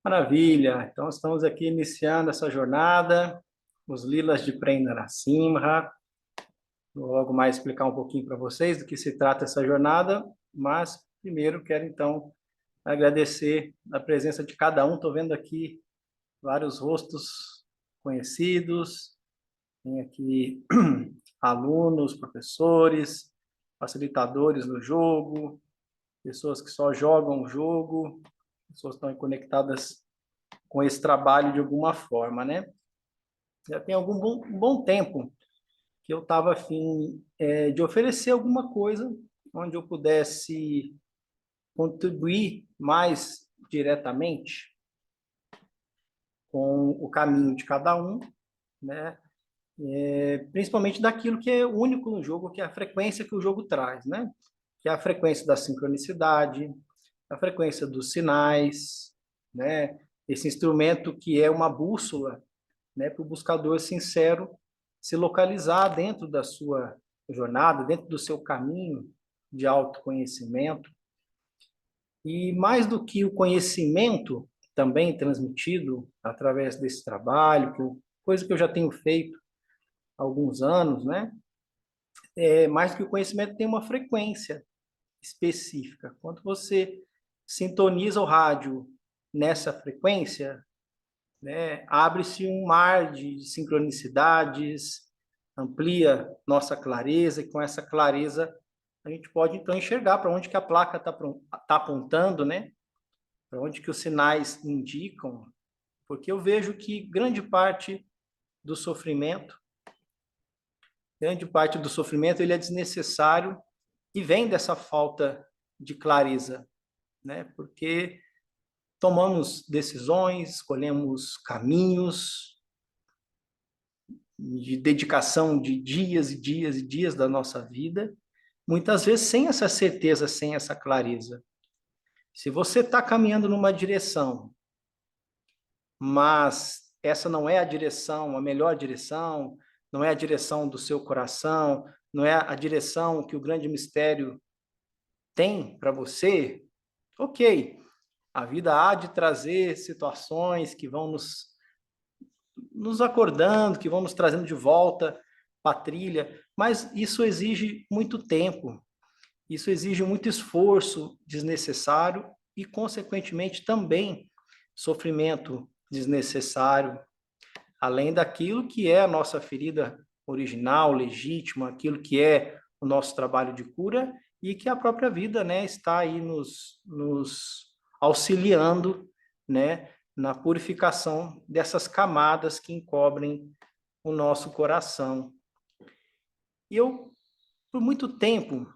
Maravilha! Então, estamos aqui iniciando essa jornada, os Lilas de Prem Narasimha. Vou logo mais explicar um pouquinho para vocês do que se trata essa jornada, mas primeiro quero, então, agradecer a presença de cada um. Estou vendo aqui vários rostos conhecidos, tem aqui alunos, professores, facilitadores no jogo, pessoas que só jogam o jogo, pessoas que estão conectadas com esse trabalho de alguma forma, né? Já tem um bom tempo que eu estava afim de oferecer alguma coisa onde eu pudesse contribuir mais diretamente com o caminho de cada um, né? Principalmente daquilo que é único no jogo, que é a frequência que o jogo traz, né? Que é a frequência da sincronicidade, a frequência dos sinais, né? Esse instrumento que é uma bússola, né, para o buscador sincero se localizar dentro da sua jornada, dentro do seu caminho de autoconhecimento. E mais do que o conhecimento também transmitido através desse trabalho, coisa que eu já tenho feito há alguns anos, né? Mais do que o conhecimento tem uma frequência específica. Quando você sintoniza o rádio nessa frequência, né, abre-se um mar de sincronicidades, amplia nossa clareza, e com essa clareza a gente pode então enxergar para onde que a placa está apontando, né? Para onde que os sinais indicam, porque eu vejo que do sofrimento, grande parte do sofrimento ele é desnecessário e vem dessa falta de clareza, né? Porque tomamos decisões, escolhemos caminhos de dedicação de dias e dias e dias da nossa vida, muitas vezes sem essa certeza, sem essa clareza. Se você está caminhando numa direção, mas essa não é a direção, a melhor direção, não é a direção do seu coração, não é a direção que o grande mistério tem para você, ok. A vida há de trazer situações que vão nos acordando, que vão nos trazendo de volta para a trilha, mas isso exige muito tempo, isso exige muito esforço desnecessário e, consequentemente, também sofrimento desnecessário, além daquilo que é a nossa ferida original, legítima, aquilo que é o nosso trabalho de cura e que a própria vida, né, está aí nos auxiliando, né, na purificação dessas camadas que encobrem o nosso coração. E por muito tempo,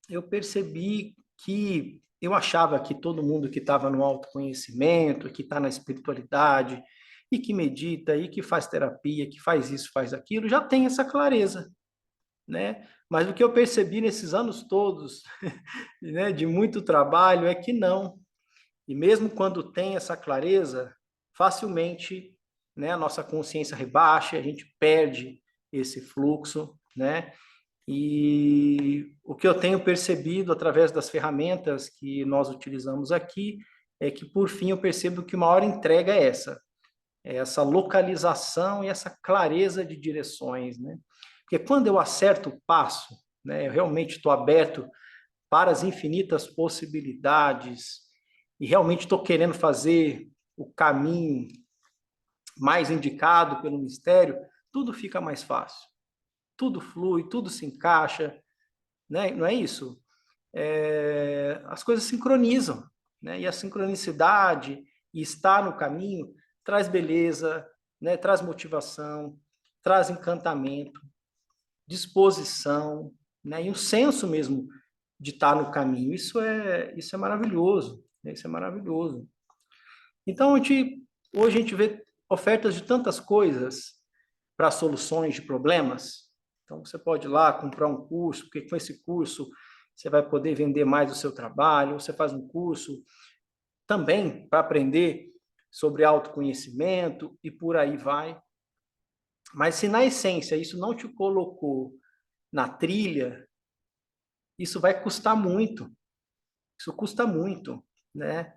eu percebi que eu achava que todo mundo que estava no autoconhecimento, que está na espiritualidade, e que medita, e que faz terapia, que faz isso, faz aquilo, já tem essa clareza, né? Mas o que eu percebi nesses anos todos, né, de muito trabalho, é que não. E mesmo quando tem essa clareza, facilmente, né, a nossa consciência rebaixa, a gente perde esse fluxo, né? E o que eu tenho percebido através das ferramentas que nós utilizamos aqui é que, por fim, eu percebo que uma hora entrega é essa localização e essa clareza de direções, né? Porque quando eu acerto o passo, né, eu realmente estou aberto para as infinitas possibilidades e realmente estou querendo fazer o caminho mais indicado pelo mistério, tudo fica mais fácil, tudo flui, tudo se encaixa, né? Não é isso? As coisas sincronizam, né? E a sincronicidade e estar no caminho traz beleza, né? Traz motivação, traz encantamento, disposição, né? E um senso mesmo de estar no caminho. Isso é maravilhoso, né? Isso é maravilhoso. Então, hoje a gente vê ofertas de tantas coisas para soluções de problemas. Então, você pode ir lá comprar um curso, porque com esse curso você vai poder vender mais o seu trabalho, você faz um curso também para aprender sobre autoconhecimento e por aí vai. Mas se na essência isso não te colocou na trilha, isso vai custar muito. Isso custa muito, né?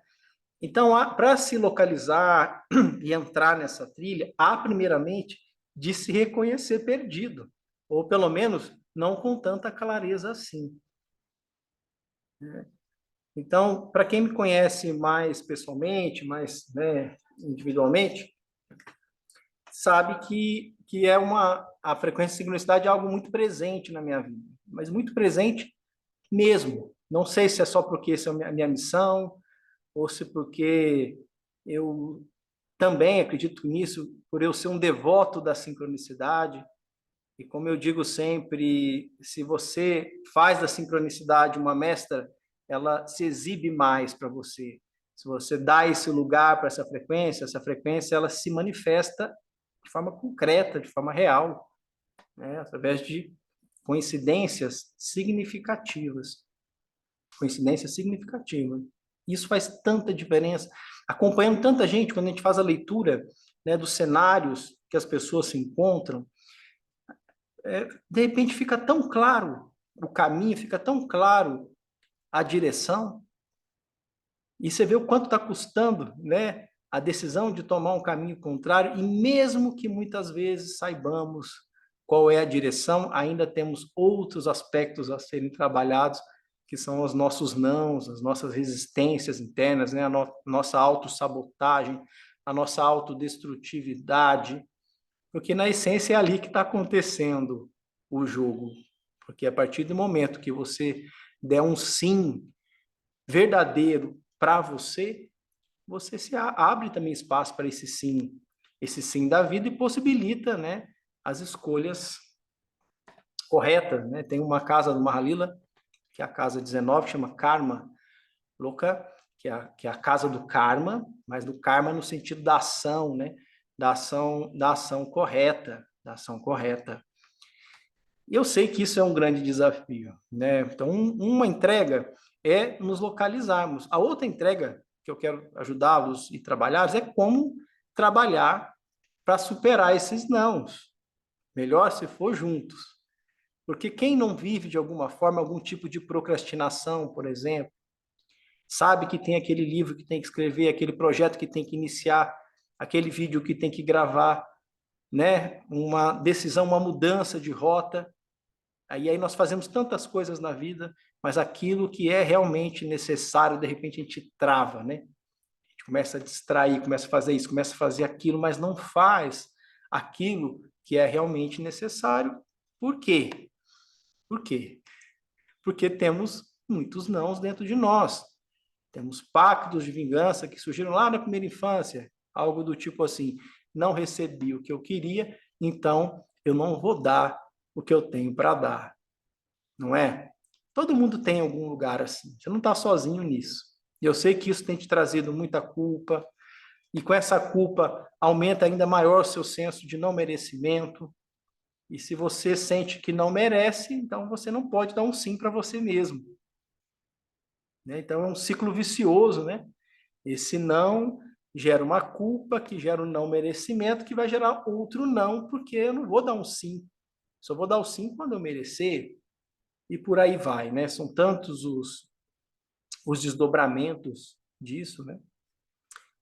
Então, para se localizar e entrar nessa trilha, há primeiramente de se reconhecer perdido, ou pelo menos não com tanta clareza assim. Então, para quem me conhece mais pessoalmente, mais, né, individualmente, sabe que a frequência e sincronicidade é algo muito presente na minha vida, mas muito presente mesmo. Não sei se é só porque essa é a minha missão, ou se porque eu também acredito nisso, por eu ser um devoto da sincronicidade. E como eu digo sempre, se você faz da sincronicidade uma mestra, ela se exibe mais para você. Se você dá esse lugar para essa frequência ela se manifesta de forma concreta, de forma real, né? Através de coincidências significativas. Coincidências significativas. Isso faz tanta diferença. Acompanhando tanta gente, quando a gente faz a leitura, né, dos cenários que as pessoas se encontram, de repente fica tão claro o caminho, fica tão claro a direção, e você vê o quanto está custando, né, a decisão de tomar um caminho contrário, e mesmo que muitas vezes saibamos qual é a direção, ainda temos outros aspectos a serem trabalhados, que são os nossos nãos, as nossas resistências internas, né, a nossa autossabotagem, a nossa autodestrutividade, porque na essência é ali que está acontecendo o jogo. Porque a partir do momento que você der um sim verdadeiro para você, você se abre também espaço para esse sim da vida e possibilita, né, as escolhas corretas, né? Tem uma casa do Mahalila, que é a casa 19, que chama Karma Loka, que é a casa do karma, mas do karma no sentido da ação, né? Da ação correta, da ação correta. E eu sei que isso é um grande desafio, né? Então, uma entrega é nos localizarmos. A outra entrega que eu quero ajudá-los e trabalhar é como trabalhar para superar esses nãos. Melhor se for juntos. Porque quem não vive de alguma forma algum tipo de procrastinação, por exemplo, sabe que tem aquele livro que tem que escrever, aquele projeto que tem que iniciar, aquele vídeo que tem que gravar, né? Uma decisão, uma mudança de rota. Aí nós fazemos tantas coisas na vida, mas aquilo que é realmente necessário, de repente a gente trava, né? A gente começa a distrair, começa a fazer isso, começa a fazer aquilo, mas não faz aquilo que é realmente necessário. Por quê? Por quê? Porque temos muitos nãos dentro de nós. Temos pactos de vingança que surgiram lá na primeira infância, algo do tipo assim: não recebi o que eu queria, então eu não vou dar o que eu tenho para dar. Não é? Todo mundo tem algum lugar assim. Você não está sozinho nisso. E eu sei que isso tem te trazido muita culpa, e com essa culpa aumenta ainda maior o seu senso de não merecimento. E se você sente que não merece, então você não pode dar um sim para você mesmo. Né? Então é um ciclo vicioso, né? Esse não gera uma culpa, que gera um não merecimento, que vai gerar outro não, porque eu não vou dar um sim. Só vou dar o sim quando eu merecer. E por aí vai, né? São tantos os desdobramentos disso, né?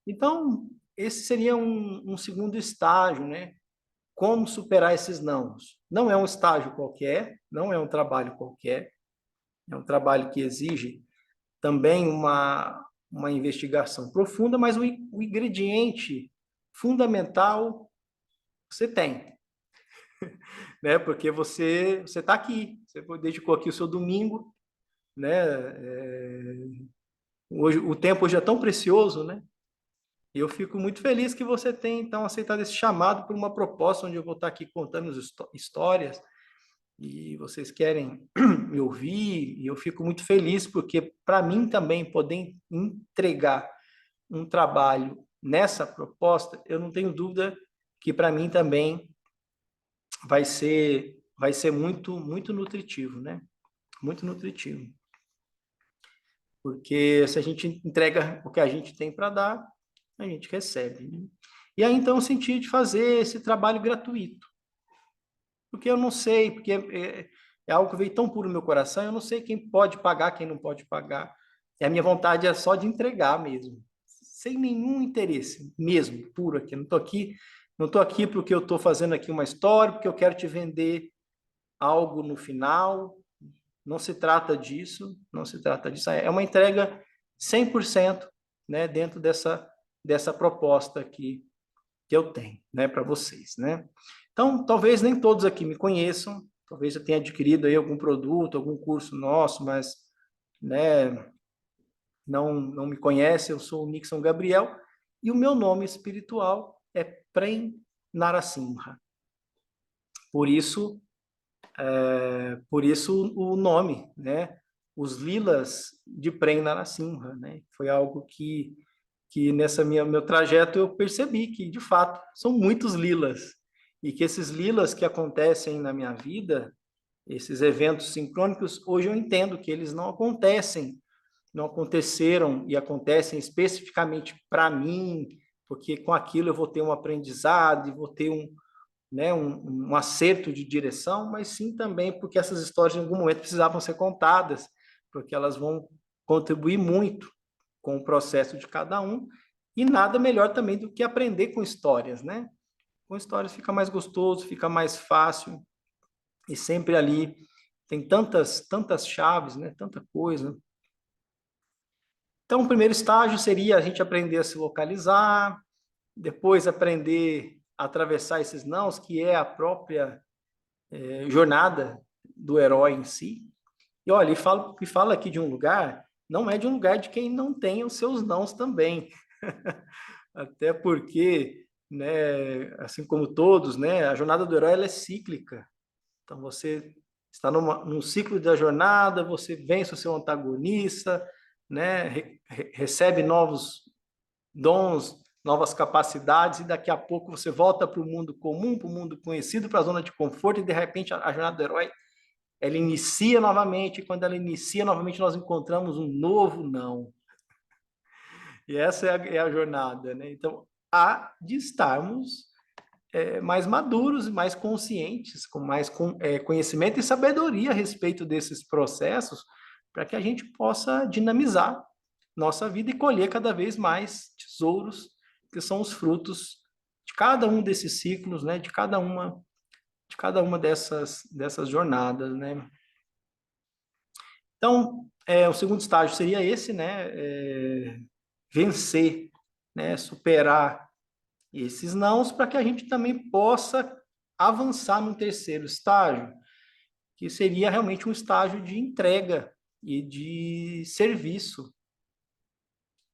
Então, esse seria um segundo estágio, né? Como superar esses nãos? Não é um estágio qualquer, não é um trabalho qualquer, é um trabalho que exige também uma investigação profunda, mas o ingrediente fundamental você tem, né? Porque você está aqui, você dedicou aqui o seu domingo, né? Hoje, o tempo hoje é tão precioso, né? E eu fico muito feliz que você tenha, então, aceitado esse chamado por uma proposta onde eu vou estar aqui contando histórias e vocês querem me ouvir, e eu fico muito feliz porque, para mim também, poder entregar um trabalho nessa proposta, eu não tenho dúvida que, para mim também, vai ser muito, muito nutritivo, né? Muito nutritivo. Porque se a gente entrega o que a gente tem para dar, a gente recebe, né? E aí, então, eu senti de fazer esse trabalho gratuito. Porque eu não sei, porque é algo que veio tão puro no meu coração, eu não sei quem pode pagar, quem não pode pagar. E a minha vontade é só de entregar mesmo. sem nenhum interesse, mesmo, puro aqui. Não tô aqui porque eu estou fazendo aqui uma história, porque eu quero te vender algo no final. Não se trata disso, não se trata disso. É uma entrega 100%, né, dentro dessa proposta aqui que eu tenho, né, para vocês, né? Então, talvez nem todos aqui me conheçam, talvez eu tenha adquirido aí algum produto, algum curso nosso, mas, né, não me conhece. Eu sou o Nixon Gabriel e o meu nome espiritual é Prem Narasimha. Por isso o nome, né? Os lilas de Prem Narasimha, né? Foi algo que nessa meu trajeto eu percebi que, de fato, são muitos lilas e que esses lilas que acontecem na minha vida, esses eventos sincrônicos, hoje eu entendo que eles não aconteceram e acontecem especificamente para mim, porque com aquilo eu vou ter um aprendizado e vou ter um acerto de direção, mas sim também porque essas histórias em algum momento precisavam ser contadas, porque elas vão contribuir muito com o processo de cada um, e nada melhor também do que aprender com histórias, né? Com histórias fica mais gostoso, fica mais fácil, e sempre ali tem tantas chaves, né? Tanta coisa. Então, o primeiro estágio seria a gente aprender a se localizar, depois aprender a atravessar esses nãos, que é a própria jornada do herói em si. E olha, e fala aqui de um lugar, não é de um lugar de quem não tem os seus nãos também. Até porque, né, assim como todos, né, a jornada do herói ela é cíclica. Então você está num ciclo da jornada, você vence o seu antagonista, né, recebe novos dons, novas capacidades, e daqui a pouco você volta para o mundo comum, para o mundo conhecido, para a zona de conforto, e de repente a jornada do herói ela inicia novamente, e quando ela inicia novamente, nós encontramos um novo não. E essa é a jornada, né? Então, há de estarmos mais maduros, mais conscientes, com mais conhecimento e sabedoria a respeito desses processos, para que a gente possa dinamizar nossa vida e colher cada vez mais tesouros, que são os frutos de cada um desses ciclos, né? De cada uma dessas jornadas, né? Então, o segundo estágio seria esse, né? Vencer, né? Superar esses nãos, para que a gente também possa avançar no terceiro estágio, que seria realmente um estágio de entrega e de serviço.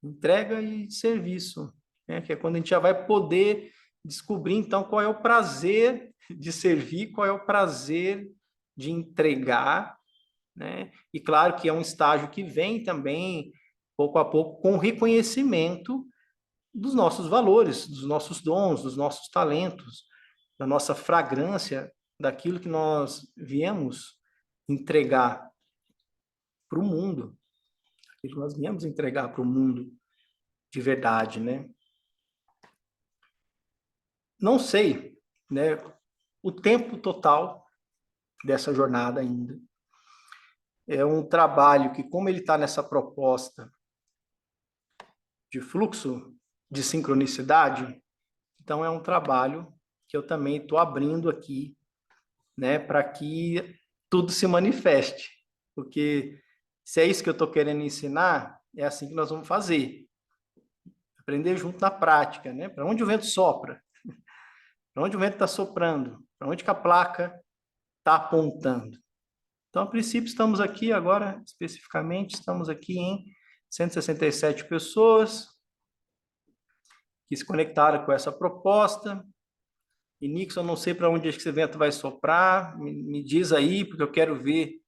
Entrega e serviço, né? Que é quando a gente já vai poder descobrir, então, qual é o prazer de servir, qual é o prazer de entregar, né? E claro que é um estágio que vem também, pouco a pouco, com o reconhecimento dos nossos valores, dos nossos dons, dos nossos talentos, da nossa fragrância, daquilo que nós viemos entregar para o mundo, aquilo que nós viemos entregar para o mundo de verdade, né? Não sei, né, o tempo total dessa jornada ainda. É um trabalho que, como ele está nessa proposta de fluxo de sincronicidade, então é um trabalho que eu também estou abrindo aqui, né, para que tudo se manifeste. Porque se é isso que eu estou querendo ensinar, é assim que nós vamos fazer. Aprender junto na prática, né? Para onde o vento sopra? Para onde o vento está soprando? Para onde que a placa está apontando? Então, a princípio, estamos aqui agora, especificamente, estamos aqui em 167 pessoas que se conectaram com essa proposta. E, Nixon, não sei para onde esse vento vai soprar, me diz aí, porque eu quero ver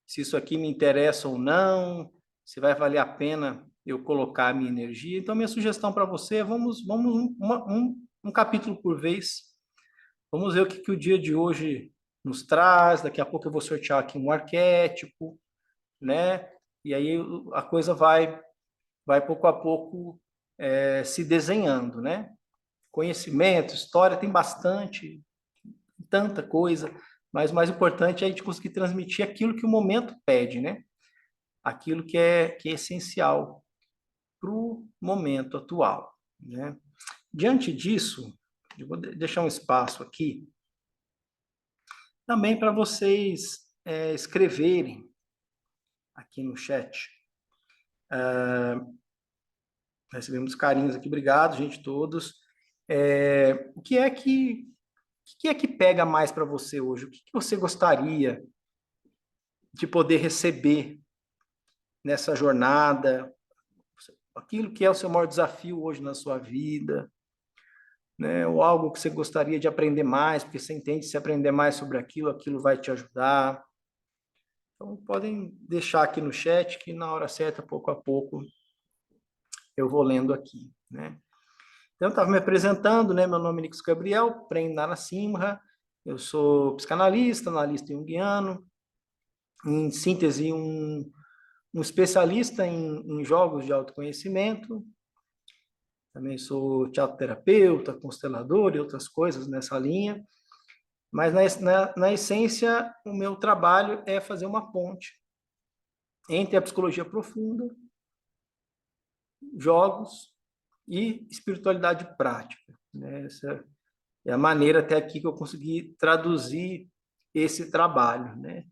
se isso aqui me interessa ou não, se vai valer a pena eu colocar a minha energia. Então, minha sugestão para você é vamos um capítulo por vez. Vamos ver o que o dia de hoje nos traz. Daqui a pouco eu vou sortear aqui um arquétipo, né? E aí a coisa vai pouco a pouco se desenhando, né? Conhecimento, história, tem bastante, tanta coisa, mas o mais importante é a gente conseguir transmitir aquilo que o momento pede, né? Aquilo que é essencial para o momento atual, né? Diante disso, eu vou deixar um espaço aqui também para vocês escreverem aqui no chat. Recebemos carinhos aqui, obrigado, gente, todos. O que é que pega mais para você hoje? O que você gostaria de poder receber nessa jornada? Aquilo que é o seu maior desafio hoje na sua vida, né? Ou algo que você gostaria de aprender mais, porque você entende que se aprender mais sobre aquilo, aquilo vai te ajudar. Então, podem deixar aqui no chat, que na hora certa, pouco a pouco, eu vou lendo aqui, né? Então, eu estava me apresentando, né? Meu nome é Nicolas Gabriel, Prem Narasimha, eu sou psicanalista, analista junguiano, em síntese, um especialista em jogos de autoconhecimento. Também sou teatroterapeuta, constelador e outras coisas nessa linha. Mas, na essência, o meu trabalho é fazer uma ponte entre a psicologia profunda, jogos e espiritualidade prática, né? Essa é a maneira até aqui que eu consegui traduzir esse trabalho, né?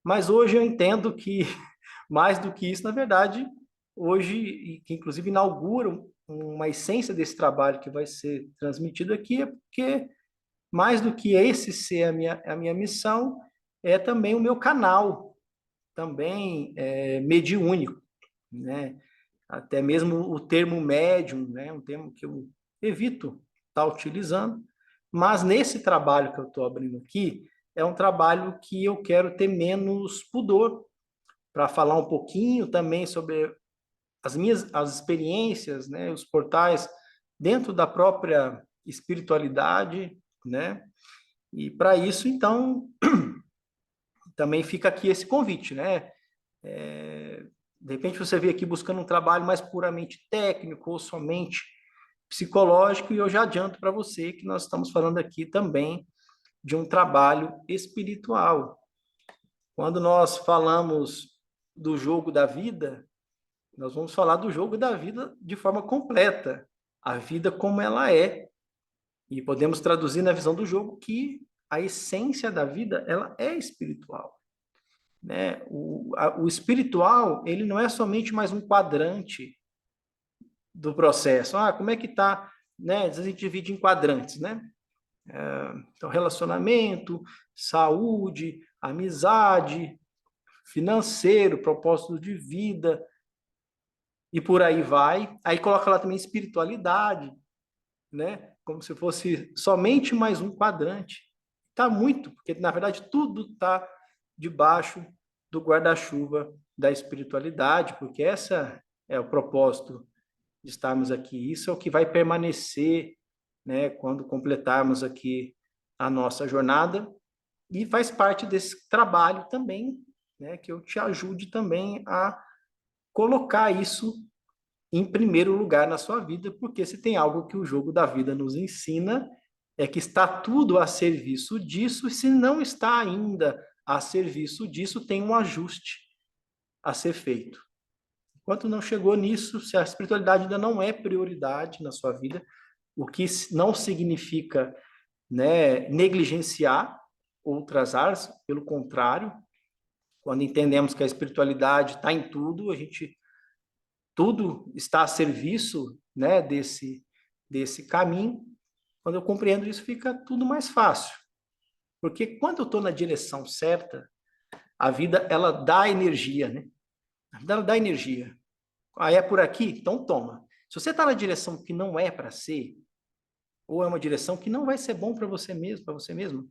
Mas hoje eu entendo que, mais do que isso, na verdade, hoje, e que inclusive inaugura uma essência desse trabalho que vai ser transmitido aqui, é porque, mais do que esse ser a minha missão, é também o meu canal, também mediúnico, né? Até mesmo o termo médium, né? Um termo que eu evito estar utilizando, mas nesse trabalho que eu estou abrindo aqui, é um trabalho que eu quero ter menos pudor, para falar um pouquinho também sobre as experiências, né, os portais dentro da própria espiritualidade, né? E para isso, então, também fica aqui esse convite, né? De repente você vê aqui buscando um trabalho mais puramente técnico ou somente psicológico, e eu já adianto para você que nós estamos falando aqui também de um trabalho espiritual. Quando nós falamos do jogo da vida, nós vamos falar do jogo da vida de forma completa, a vida como ela é. E podemos traduzir na visão do jogo que a essência da vida, ela é espiritual, né? O espiritual, ele não é somente mais um quadrante do processo. Ah, como é que está, né? A gente divide em quadrantes, né? Então, relacionamento, saúde, amizade, financeiro, propósito de vida, e por aí vai. Aí coloca lá também espiritualidade, né? Como se fosse somente mais um quadrante. Está muito, porque na verdade tudo está debaixo do guarda-chuva da espiritualidade, porque essa é o propósito de estarmos aqui. Isso é o que vai permanecer, né, quando completarmos aqui a nossa jornada, e faz parte desse trabalho também, né, que eu te ajude também a colocar isso em primeiro lugar na sua vida, porque se tem algo que o jogo da vida nos ensina, é que está tudo a serviço disso, e se não está ainda a serviço disso, tem um ajuste a ser feito. Enquanto não chegou nisso, se a espiritualidade ainda não é prioridade na sua vida, o que não significa, né, negligenciar outras áreas, pelo contrário, quando entendemos que a espiritualidade está em tudo, a gente tudo está a serviço, né, desse caminho. Quando eu compreendo isso, fica tudo mais fácil. Porque quando eu estou na direção certa, a vida, ela dá energia, né? A vida, ela dá energia. Aí é por aqui? Então toma. Se você está na direção que não é para ser, ou é uma direção que não vai ser bom para você mesmo, para você mesmo,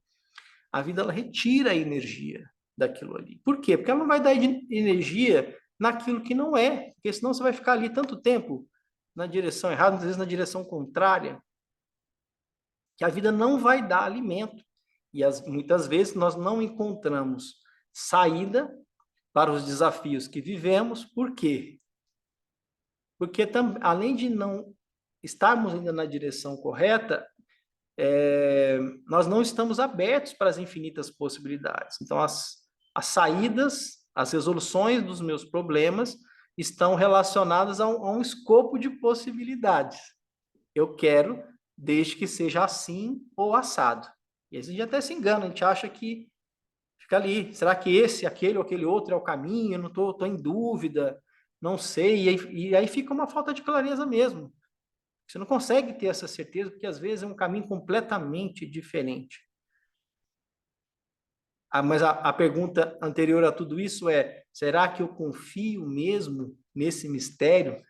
a vida, ela retira a energia daquilo ali. Por quê? Porque ela não vai dar energia naquilo que não é, porque senão você vai ficar ali tanto tempo na direção errada, às vezes na direção contrária, que a vida não vai dar alimento. E muitas vezes nós não encontramos saída para os desafios que vivemos. Por quê? Porque além de não estarmos ainda na direção correta, nós não estamos abertos para as infinitas possibilidades. Então, as saídas, as resoluções dos meus problemas, estão relacionadas a um escopo de possibilidades. Eu quero, desde que seja assim ou assado. E a gente até se engana, a gente acha que fica ali. Será que esse, aquele ou aquele outro é o caminho? Eu não tô em dúvida, não sei. E aí fica uma falta de clareza mesmo. Você não consegue ter essa certeza, porque às vezes é um caminho completamente diferente. Mas a pergunta anterior a tudo isso é: será que eu confio mesmo nesse mistério?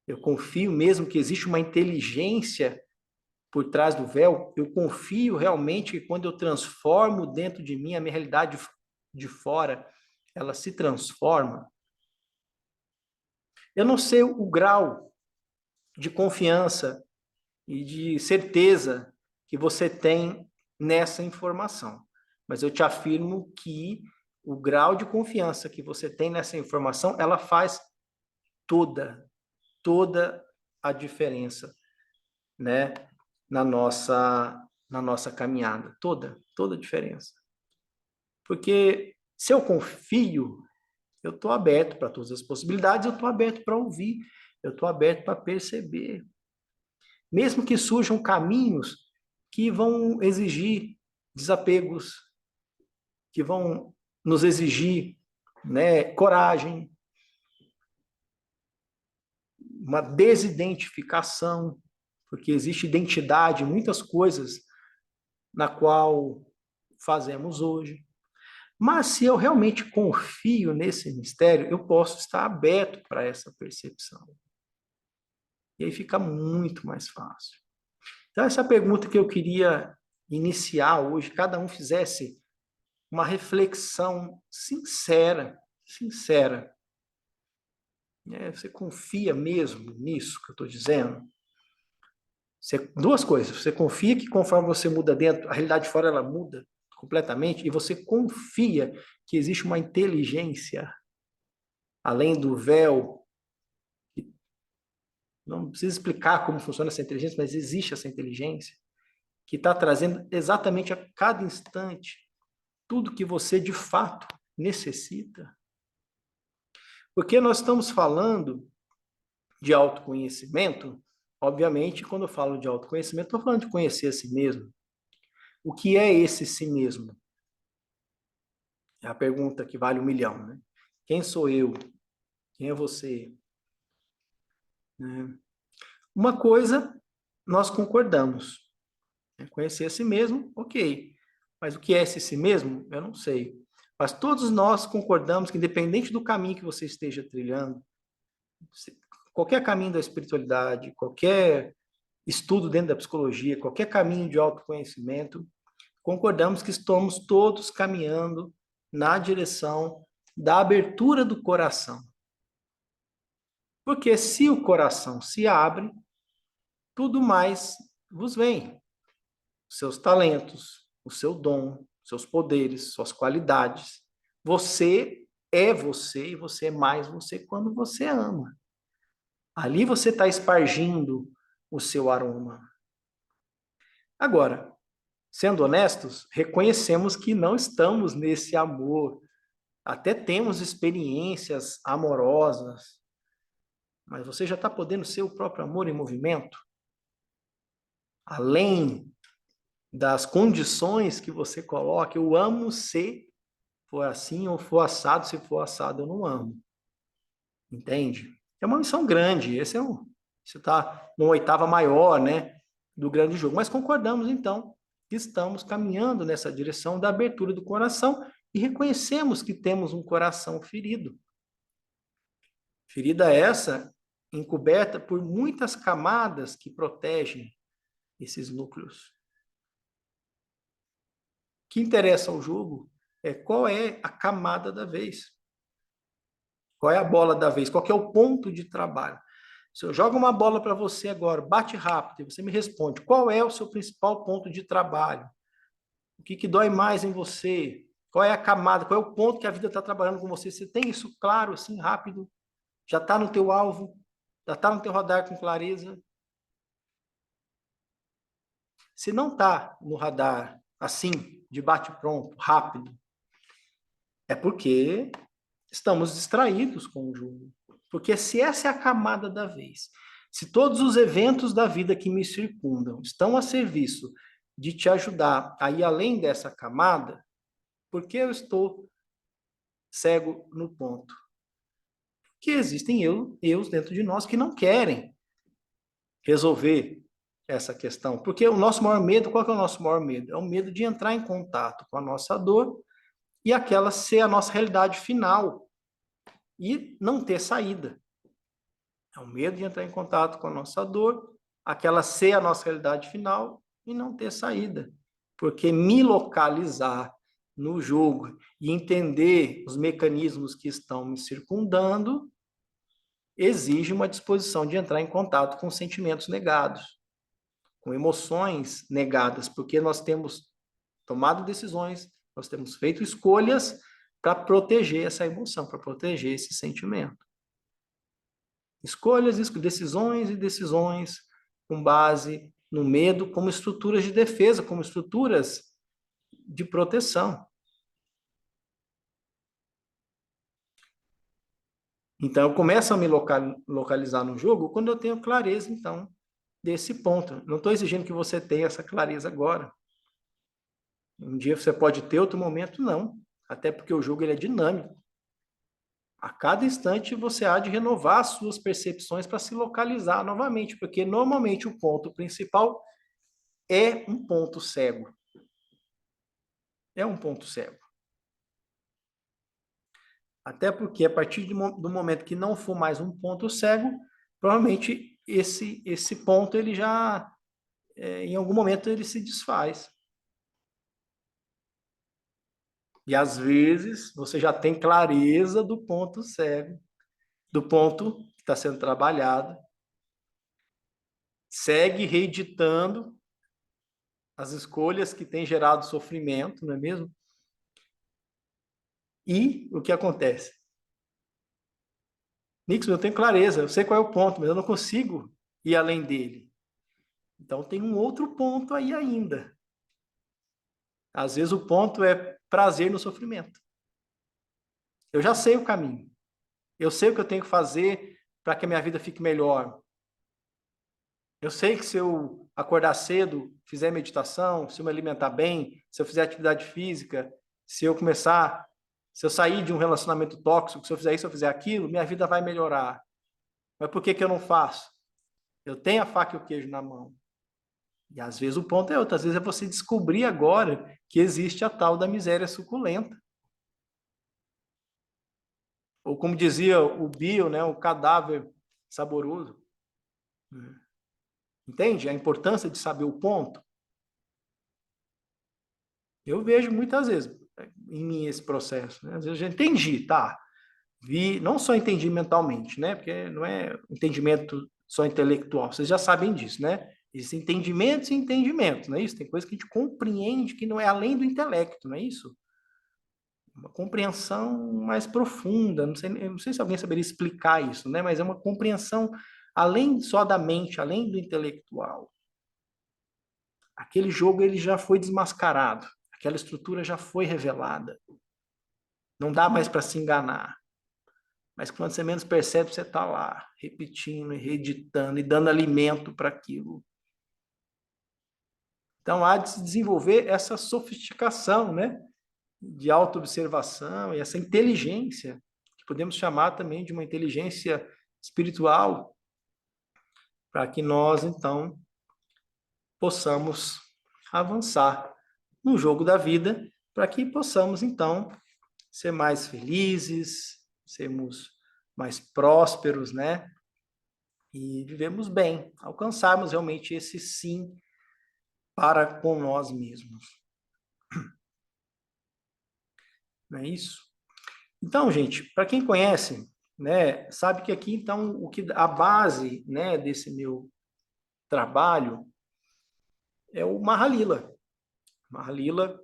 Eu confio mesmo que existe uma inteligência por trás do véu? Eu confio realmente que quando eu transformo dentro de mim a minha realidade de fora, ela se transforma? Eu não sei o grau de confiança e de certeza que você tem nessa informação, mas eu te afirmo que o grau de confiança que você tem nessa informação, ela faz toda a diferença, né, na nossa caminhada, toda a diferença. Porque se eu confio, eu estou aberto para todas as possibilidades, eu estou aberto para ouvir, eu estou aberto para perceber. Mesmo que surjam caminhos que vão exigir desapegos, que vão nos exigir, né, coragem, uma desidentificação, porque existe identidade em muitas coisas na qual fazemos hoje. Mas se eu realmente confio nesse mistério, eu posso estar aberto para essa percepção. E aí fica muito mais fácil. Então, essa é a pergunta que eu queria iniciar hoje, cada um fizesse uma reflexão sincera. Você confia mesmo nisso que eu estou dizendo? Duas coisas. Você confia que conforme você muda dentro, a realidade fora ela muda completamente, e você confia que existe uma inteligência além do véu. Não precisa explicar como funciona essa inteligência, mas existe essa inteligência que está trazendo exatamente a cada instante tudo que você de fato necessita. Porque nós estamos falando de autoconhecimento, obviamente, quando eu falo de autoconhecimento, estou falando de conhecer a si mesmo. O que é esse si mesmo? É a pergunta que vale 1 milhão, né? Quem sou eu? Quem é você? Uma coisa, nós concordamos. Conhecer a si mesmo, ok. Mas o que é esse si mesmo? Eu não sei. Mas todos nós concordamos que, independente do caminho que você esteja trilhando, qualquer caminho da espiritualidade, qualquer estudo dentro da psicologia, qualquer caminho de autoconhecimento, concordamos que estamos todos caminhando na direção da abertura do coração. Porque se o coração se abre, tudo mais vos vem. Seus talentos, o seu dom, seus poderes, suas qualidades. Você é você e você é mais você quando você ama. Ali você está espargindo o seu aroma. Agora, sendo honestos, reconhecemos que não estamos nesse amor. Até temos experiências amorosas, mas você já está podendo ser o próprio amor em movimento? Além das condições que você coloca, eu amo se for assim ou for assado, se for assado eu não amo. Entende? É uma missão grande, você está numa oitava maior, né, do grande jogo. Mas concordamos, então, que estamos caminhando nessa direção da abertura do coração e reconhecemos que temos um coração ferido. Ferida essa encoberta por muitas camadas que protegem esses núcleos. O que interessa ao jogo é qual é a camada da vez. Qual é a bola da vez? Qual que é o ponto de trabalho? Se eu jogo uma bola para você agora, bate rápido, e você me responde, qual é o seu principal ponto de trabalho? O que dói mais em você? Qual é a camada? Qual é o ponto que a vida está trabalhando com você? Você tem isso claro, assim, rápido? Já está no teu alvo? Já está no teu radar com clareza? Se não está no radar, assim, de bate-pronto, rápido, é porque estamos distraídos com o jogo. Porque se essa é a camada da vez, se todos os eventos da vida que me circundam estão a serviço de te ajudar a ir além dessa camada, por que eu estou cego no ponto? Que existem eus dentro de nós que não querem resolver essa questão. Porque o nosso maior medo, qual que é o nosso maior medo? É o medo de entrar em contato com a nossa dor e aquela ser a nossa realidade final e não ter saída. É o medo de entrar em contato com a nossa dor, aquela ser a nossa realidade final e não ter saída. Porque me localizar no jogo e entender os mecanismos que estão me circundando exige uma disposição de entrar em contato com sentimentos negados, com emoções negadas, porque nós temos tomado decisões, nós temos feito escolhas para proteger essa emoção, para proteger esse sentimento. Escolhas, decisões e decisões com base no medo como estruturas de defesa, como estruturas de proteção. Então, eu começo a me localizar no jogo quando eu tenho clareza, então, desse ponto. Não estou exigindo que você tenha essa clareza agora. Um dia você pode ter, outro momento não. Até porque o jogo ele é dinâmico. A cada instante você há de renovar as suas percepções para se localizar novamente, porque normalmente o ponto principal é um ponto cego. É um ponto cego. Até porque a partir do momento que não for mais um ponto cego, provavelmente esse ponto ele já, em algum momento, ele se desfaz. E às vezes você já tem clareza do ponto cego, do ponto que está sendo trabalhado, segue reeditando as escolhas que têm gerado sofrimento, não é mesmo? E o que acontece? Nixon, eu tenho clareza, eu sei qual é o ponto, mas eu não consigo ir além dele. Então tem um outro ponto aí ainda. Às vezes o ponto é prazer no sofrimento. Eu já sei o caminho. Eu sei o que eu tenho que fazer para que a minha vida fique melhor. Eu sei que se eu acordar cedo, fizer meditação, se eu me alimentar bem, se eu fizer atividade física, se eu começar, se eu sair de um relacionamento tóxico, se eu fizer isso, se eu fizer aquilo, minha vida vai melhorar. Mas por que eu não faço? Eu tenho a faca e o queijo na mão. E às vezes o ponto é outro, às vezes é você descobrir agora que existe a tal da miséria suculenta. Ou como dizia o Bill, né, o cadáver saboroso. Entende a importância de saber o ponto? Eu vejo muitas vezes em mim esse processo. Né? Às vezes eu já entendi, tá? Vi, não só entendi mentalmente, né? Porque não é entendimento só intelectual, vocês já sabem disso, né? Existem entendimentos e entendimentos, não é isso? Tem coisa que a gente compreende que não é além do intelecto, não é isso? Uma compreensão mais profunda, não sei se alguém saberia explicar isso, né? Mas é uma compreensão além só da mente, além do intelectual. Aquele jogo ele já foi desmascarado, aquela estrutura já foi revelada. Não dá mais para se enganar. Mas quando você menos percebe, você está lá, repetindo e reeditando e dando alimento para aquilo. Então, há de se desenvolver essa sofisticação, né? De autoobservação e essa inteligência, que podemos chamar também de uma inteligência espiritual, para que nós, então, possamos avançar no jogo da vida, para que possamos, então, ser mais felizes, sermos mais prósperos, né? E vivemos bem, alcançarmos realmente esse sim para com nós mesmos. Não é isso? Então, gente, para quem conhece, né, sabe que aqui então o que a base, né, desse meu trabalho é o Mahalila. Mahalila,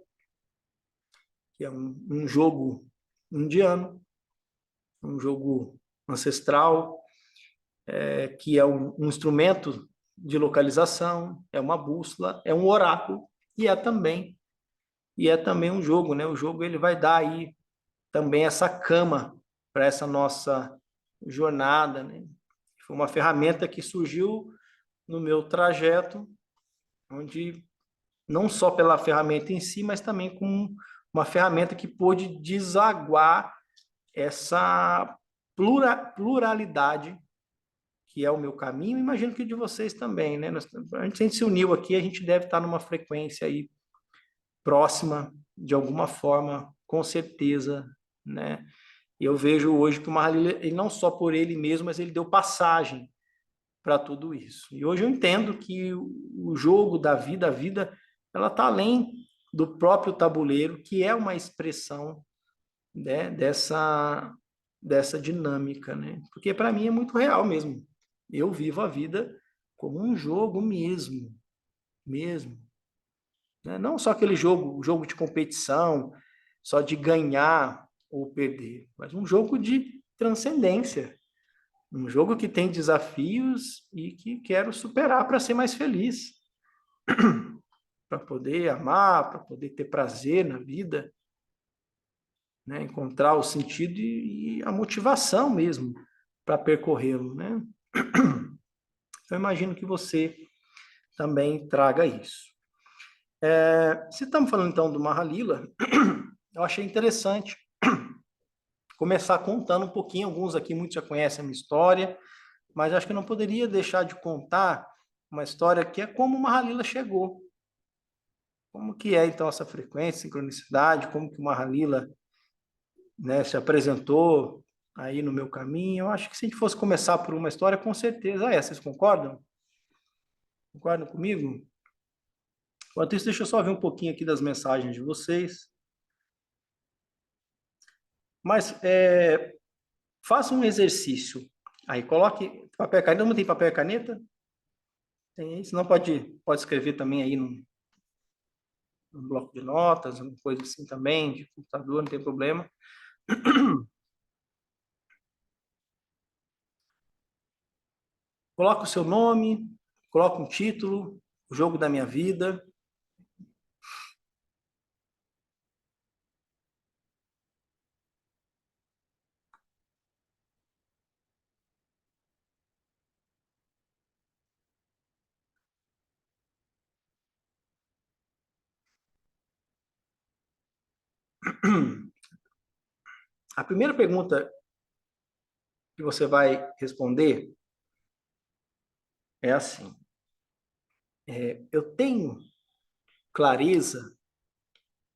que é um jogo indiano, um jogo ancestral, que é um instrumento de localização, é uma bússola, é um oráculo e é também um jogo, né? O jogo ele vai dar aí também essa cama para essa nossa jornada, né? Foi uma ferramenta que surgiu no meu trajeto, onde não só pela ferramenta em si, mas também com uma ferramenta que pôde desaguar essa pluralidade que é o meu caminho, imagino que o de vocês também, né? A gente se uniu aqui, a gente deve estar numa frequência aí próxima, de alguma forma, com certeza, né? Eu vejo hoje que o Mahalil, ele não só por ele mesmo, mas ele deu passagem para tudo isso. E hoje eu entendo que o jogo da vida, a vida, ela está além do próprio tabuleiro, que é uma expressão, né, dessa dinâmica, né? Porque para mim é muito real mesmo. Eu vivo a vida como um jogo mesmo, né? Não só aquele jogo, o jogo de competição, só de ganhar ou perder, mas um jogo de transcendência, um jogo que tem desafios e que quero superar para ser mais feliz, para poder amar, para poder ter prazer na vida, né? Encontrar o sentido e a motivação mesmo para percorrê-lo, né? Eu imagino que você também traga isso. Se estamos falando então do Mahalila, eu achei interessante começar contando um pouquinho, alguns aqui muitos já conhecem a minha história, mas acho que eu não poderia deixar de contar uma história que é como o Mahalila chegou. Como que é então essa frequência, sincronicidade, como que o Mahalila, né, se apresentou aí no meu caminho. Eu acho que se a gente fosse começar por uma história, com certeza é. Vocês concordam? Concordam comigo? Enquanto isso, deixa eu só ver um pouquinho aqui das mensagens de vocês. Mas faça um exercício. Aí, coloque papel e caneta. Não tem papel e caneta? Tem aí? Senão pode escrever também aí num bloco de notas, uma coisa assim também, de computador, não tem problema. Coloca o seu nome, coloca um título, o jogo da minha vida. A primeira pergunta que você vai responder é assim: eu tenho clareza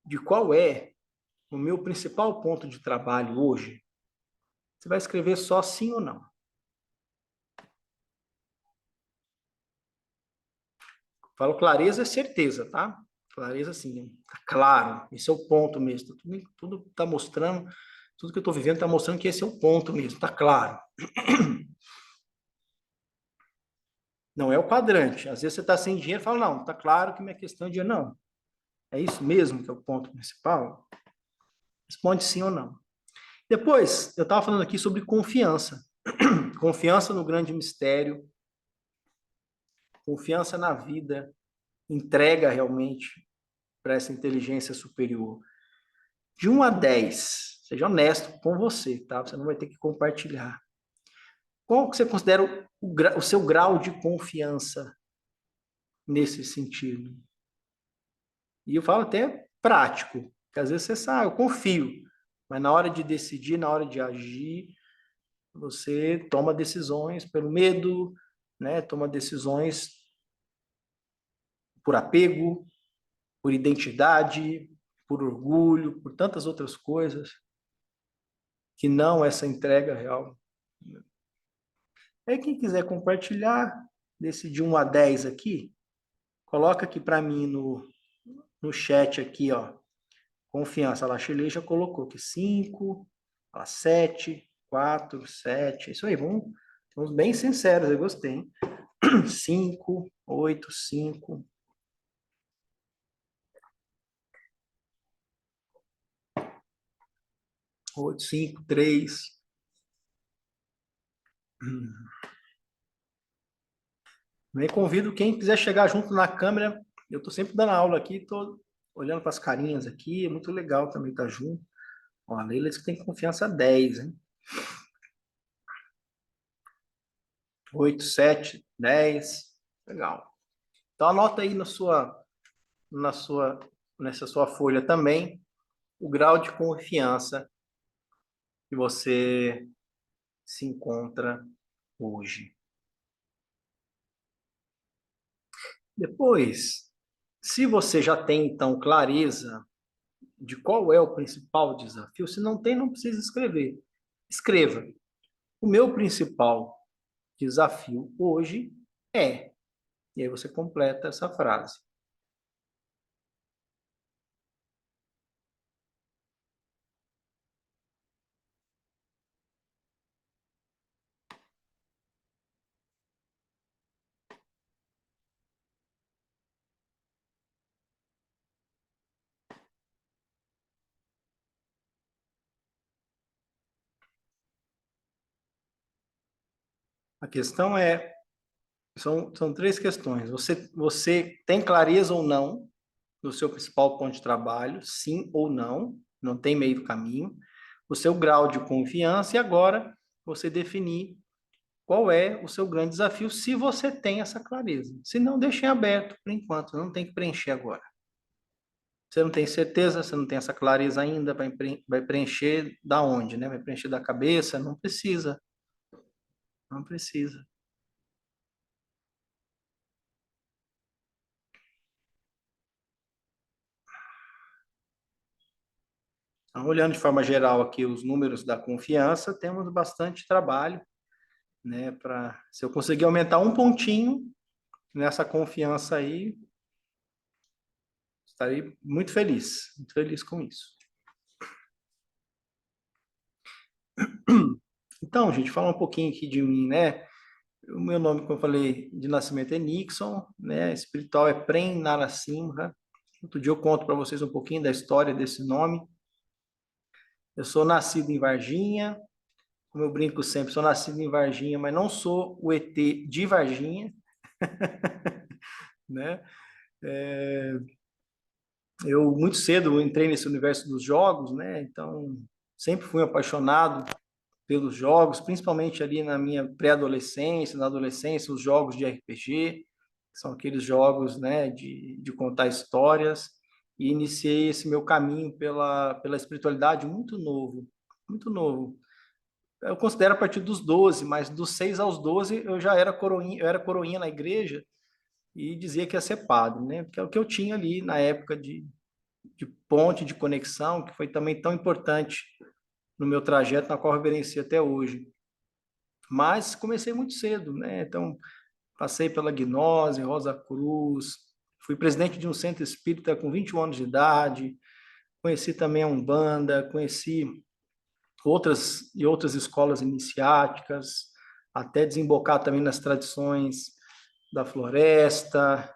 de qual é o meu principal ponto de trabalho hoje? Você vai escrever só sim ou não. Falo clareza é certeza, tá? Clareza, assim, tá claro, esse é o ponto mesmo. Tudo tá mostrando, tudo que eu estou vivendo está mostrando que esse é o ponto mesmo, tá claro. Não é o quadrante. Às vezes você está sem dinheiro e fala, não, tá claro que minha questão é dinheiro. Não. É isso mesmo que é o ponto principal? Responde sim ou não. Depois, eu estava falando aqui sobre confiança. Confiança no grande mistério, confiança na vida, entrega realmente para essa inteligência superior. De 1 a 10, seja honesto com você, tá? Você não vai ter que compartilhar. Qual que você considera o seu grau de confiança nesse sentido? E eu falo até prático, que às vezes você sabe, eu confio, mas na hora de decidir, na hora de agir, você toma decisões pelo medo, né? Toma decisões por apego, por identidade, por orgulho, por tantas outras coisas, que não essa entrega real. Aí quem quiser compartilhar desse de 1 a 10 aqui, coloca aqui para mim no chat aqui, ó. Confiança. A Shirley já colocou aqui 5, 7, 4, 7. Isso aí, vamos bem sinceros, eu gostei, hein? 5, 8, 5. 8, 5, 3. Me convido quem quiser chegar junto na câmera. Eu estou sempre dando aula aqui, estou olhando para as carinhas aqui. É muito legal também estar junto. Ó, a Leila disse que tem confiança 10, hein? 8, 7, 10. Legal. Então, anota aí na sua, nessa sua folha também o grau de confiança que você se encontra hoje. Depois, se você já tem, então, clareza de qual é o principal desafio, se não tem, não precisa escrever. Escreva. O meu principal desafio hoje é. E aí você completa essa frase. A questão é, são três questões. Você tem clareza ou não do seu principal ponto de trabalho, sim ou não tem meio do caminho, o seu grau de confiança e agora você definir qual é o seu grande desafio, se você tem essa clareza. Se não, deixe em aberto por enquanto, não tem que preencher agora. Você não tem certeza, você não tem essa clareza ainda, vai preencher da onde, né? Vai preencher da cabeça? Não precisa, não precisa. Então, olhando de forma geral aqui os números da confiança, temos bastante trabalho, né? Se eu conseguir aumentar um pontinho nessa confiança aí, estarei muito feliz com isso. Então, gente, fala um pouquinho aqui de mim, né? O meu nome, como eu falei, de nascimento é Nixon, né? Espiritual é Prem Narasimha. Outro dia eu conto para vocês um pouquinho da história desse nome. Eu sou nascido em Varginha, como eu brinco sempre, sou nascido em Varginha, mas não sou o ET de Varginha, né? Eu muito cedo entrei nesse universo dos jogos, né? Então sempre fui apaixonado pelos jogos, principalmente ali na minha pré-adolescência, na adolescência, os jogos de RPG, são aqueles jogos, né, de contar histórias, e iniciei esse meu caminho pela espiritualidade muito novo, muito novo. Eu considero a partir dos 12, mas dos 6 aos 12 eu já era coroinha, eu era coroinha na igreja e dizia que ia ser padre, né? Porque é o que eu tinha ali na época de ponte de conexão, que foi também tão importante no meu trajeto, na qual eu reverencio até hoje. Mas comecei muito cedo, né? Então, passei pela Gnose, Rosa Cruz, fui presidente de um centro espírita com 21 anos de idade, conheci também a Umbanda, conheci outras escolas iniciáticas, até desembocar também nas tradições da floresta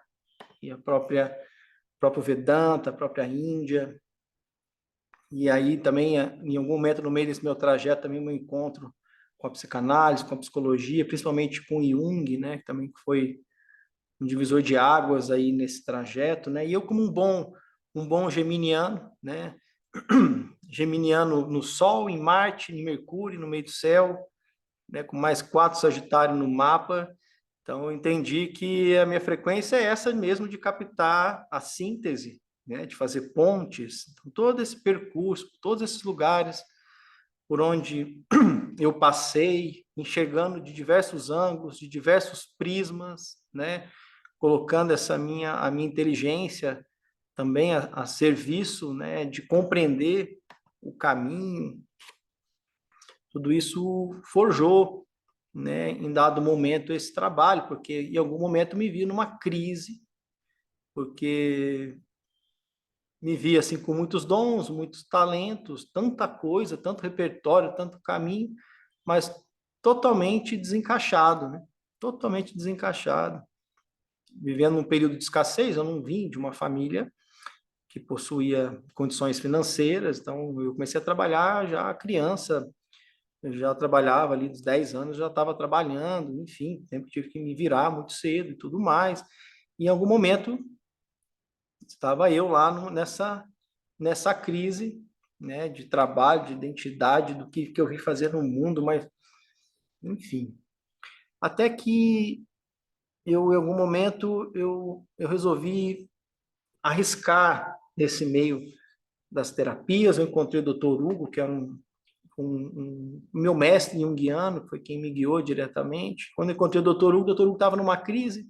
e a próprio Vedanta, a própria Índia. E aí também, em algum momento no meio desse meu trajeto, também me encontro com a psicanálise, com a psicologia, principalmente com Jung, né, que também foi um divisor de águas aí nesse trajeto, né? E eu como um bom geminiano, né? Geminiano no Sol, em Marte, em Mercúrio, no meio do céu, né? Com mais 4 Sagitário no mapa. Então eu entendi que a minha frequência é essa mesmo de captar a síntese, né? De fazer pontes. Então, todo esse percurso, todos esses lugares por onde eu passei, enxergando de diversos ângulos, de diversos prismas, né? Colocando a minha inteligência também a serviço, né? De compreender o caminho. Tudo isso forjou, né? Em dado momento esse trabalho, porque em algum momento me vi numa crise, porque me vi assim com muitos dons, muitos talentos, tanta coisa, tanto repertório, tanto caminho, mas totalmente desencaixado, né? Totalmente desencaixado. Vivendo num período de escassez, eu não vim de uma família que possuía condições financeiras, então eu comecei a trabalhar já criança, eu já trabalhava ali dos 10 anos, já estava trabalhando, enfim, sempre tive que me virar muito cedo e tudo mais. E em algum momento estava eu lá nessa crise, né, de trabalho, de identidade, do que eu vim fazer no mundo, mas, enfim. Até que eu, em algum momento, eu resolvi arriscar nesse meio das terapias. Eu encontrei o Dr. Hugo, que era meu mestre junguiano, foi quem me guiou diretamente. Quando eu encontrei o Dr. Hugo estava numa crise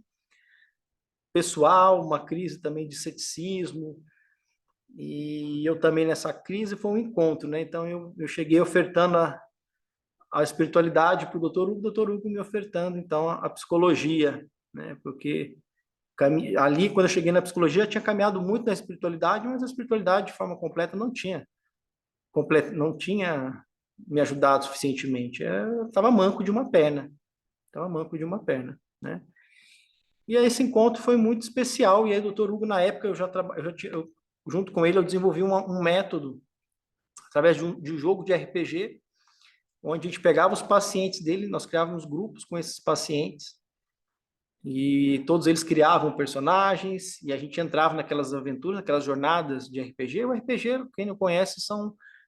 pessoal, uma crise também de ceticismo, e eu também nessa crise foi um encontro, né? Então eu cheguei ofertando a espiritualidade para o Dr. Hugo me ofertando então a psicologia, né? Porque ali, quando eu cheguei na psicologia, eu tinha caminhado muito na espiritualidade, mas a espiritualidade de forma completa não tinha me ajudado suficientemente. Eu estava manco de uma perna, estava manco de uma perna, né? E aí esse encontro foi muito especial. E aí, doutor Hugo, na época, junto com ele, eu desenvolvi um método através de um jogo de RPG, onde a gente pegava os pacientes dele, nós criávamos grupos com esses pacientes, e todos eles criavam personagens, e a gente entrava naquelas aventuras, naquelas jornadas de RPG. O RPG, quem não conhece,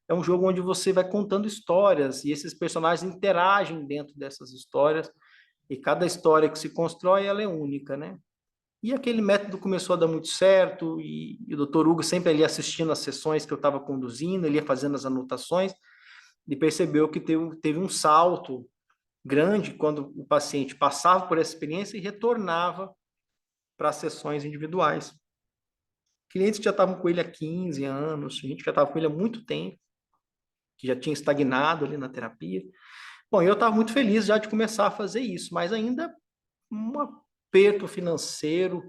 é um jogo onde você vai contando histórias, e esses personagens interagem dentro dessas histórias, e cada história que se constrói, ela é única, né? E aquele método começou a dar muito certo, e o doutor Hugo sempre ali assistindo as sessões que eu estava conduzindo, ele ia fazendo as anotações, e percebeu que teve um salto grande quando o paciente passava por essa experiência e retornava para as sessões individuais. Clientes que já estavam com ele há 15 anos, a gente já estava com ele há muito tempo, que já tinha estagnado ali na terapia. Bom, eu estava muito feliz já de começar a fazer isso, mas ainda um aperto financeiro.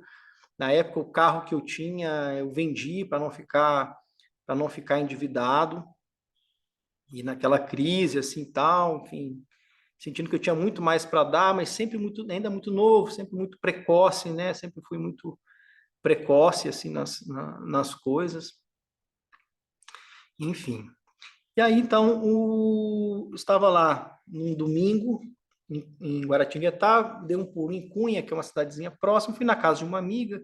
Na época, o carro que eu tinha, eu vendi para não ficar endividado. E naquela crise, assim, tal, enfim, sentindo que eu tinha muito mais para dar, mas sempre muito, ainda muito novo, sempre muito precoce, né? Sempre fui muito precoce, assim, nas coisas. Enfim. E aí, então, estava lá num domingo, em Guaratinguetá, dei um pulo em Cunha, que é uma cidadezinha próxima, fui na casa de uma amiga.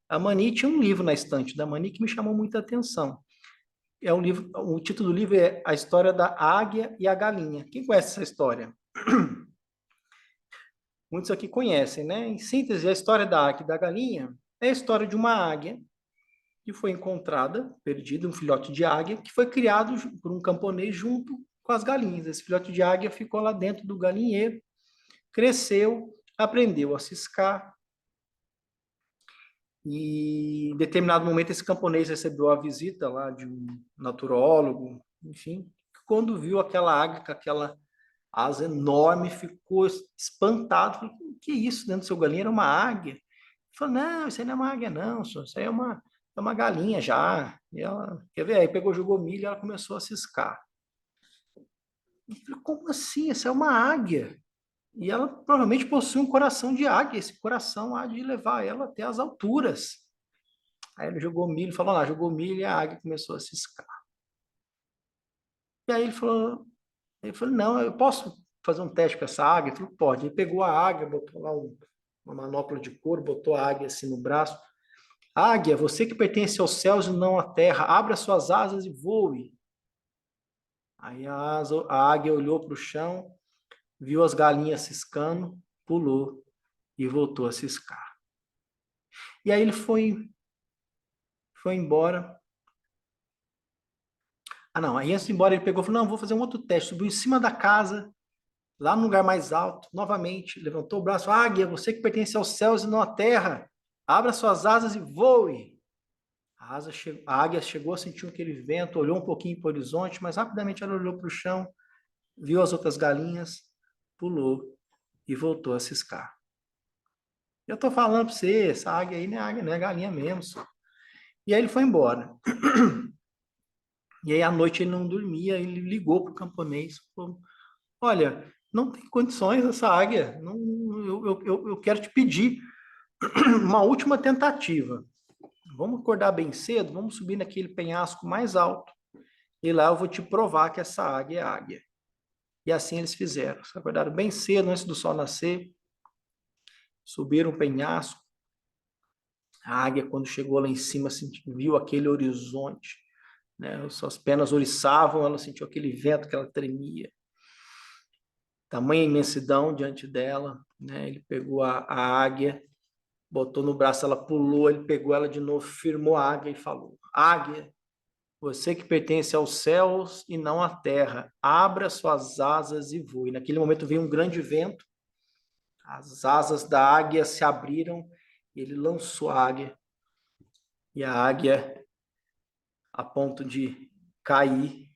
A Mani tinha um livro na estante da Mani que me chamou muita atenção. É um livro, o título do livro é A História da Águia e a Galinha. Quem conhece essa história? Muitos aqui conhecem, né? Em síntese, a história da águia e da galinha é a história de uma águia que foi encontrada, perdida, um filhote de águia, que foi criado por um camponês junto com as galinhas. Esse filhote de águia ficou lá dentro do galinheiro, cresceu, aprendeu a ciscar, e em determinado momento esse camponês recebeu a visita lá de um naturólogo, enfim, quando viu aquela águia com aquela asa enorme, ficou espantado, falou, o que é isso dentro do seu galinheiro? Era uma águia. Ele falou, não, isso aí não é uma águia não, senhor, isso aí é uma galinha já. E ela, quer ver? Aí pegou, jogou milho e ela começou a ciscar. Eu falei, como assim? Essa é uma águia. E ela provavelmente possui um coração de águia, esse coração há de levar ela até as alturas. Aí ele jogou milho, falou lá, jogou milho e a águia começou a ciscar. E aí ele falou, não, eu posso fazer um teste com essa águia? Ele falou, pode. Ele pegou a águia, botou lá uma manopla de couro, botou a águia assim no braço. Águia, você que pertence aos céus e não à terra, abra suas asas e voe. Aí a águia olhou para o chão, viu as galinhas ciscando, pulou e voltou a ciscar. E aí ele foi embora. Ah, não, aí antes de ir embora ele pegou e falou, não, vou fazer um outro teste. Subiu em cima da casa, lá no lugar mais alto, novamente, levantou o braço, águia, você que pertence aos céus e não à terra, abra suas asas e voe. A águia chegou, sentiu aquele vento, olhou um pouquinho para o horizonte, mas rapidamente ela olhou para o chão, viu as outras galinhas, pulou e voltou a ciscar. Eu estou falando para você, essa águia aí não é águia, não é galinha mesmo. Só. E aí ele foi embora. E aí à noite ele não dormia, ele ligou para o camponês, falou, olha, não tem condições essa águia, não, eu quero te pedir uma última tentativa. Vamos acordar bem cedo, vamos subir naquele penhasco mais alto e lá eu vou te provar que essa águia é águia. E assim eles fizeram. Se acordaram bem cedo, antes do sol nascer, subiram o penhasco. A águia, quando chegou lá em cima, viu aquele horizonte, né? Suas pernas oriçavam, ela sentiu aquele vento que ela tremia. tamanha imensidão diante dela, né? Ele pegou a águia, botou no braço, ela pulou, ele pegou ela de novo, firmou a águia e falou: Águia, você que pertence aos céus e não à terra, abra suas asas e voe. Naquele momento veio um grande vento, as asas da águia se abriram, e ele lançou a águia, e a águia, a ponto de cair,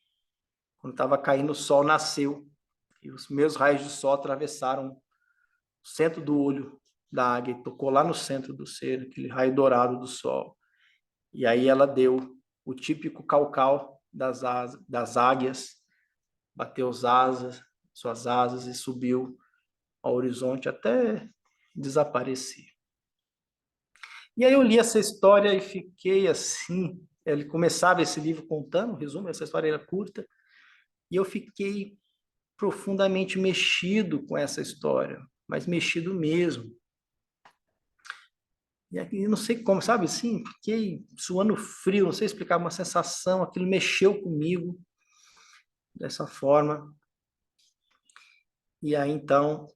quando estava caindo o sol, nasceu, e os meus raios de sol atravessaram o centro do olho da águia, e tocou lá no centro do ser, aquele raio dourado do sol. E aí ela deu o típico cau-cau das águias, bateu suas asas e subiu ao horizonte até desaparecer. E aí eu li essa história e fiquei assim, ele começava esse livro contando, resumo, essa história era curta, e eu fiquei profundamente mexido com essa história, mas mexido mesmo. E aqui, não sei como, sabe assim, fiquei suando frio, não sei explicar, uma sensação, aquilo mexeu comigo dessa forma. E aí, então,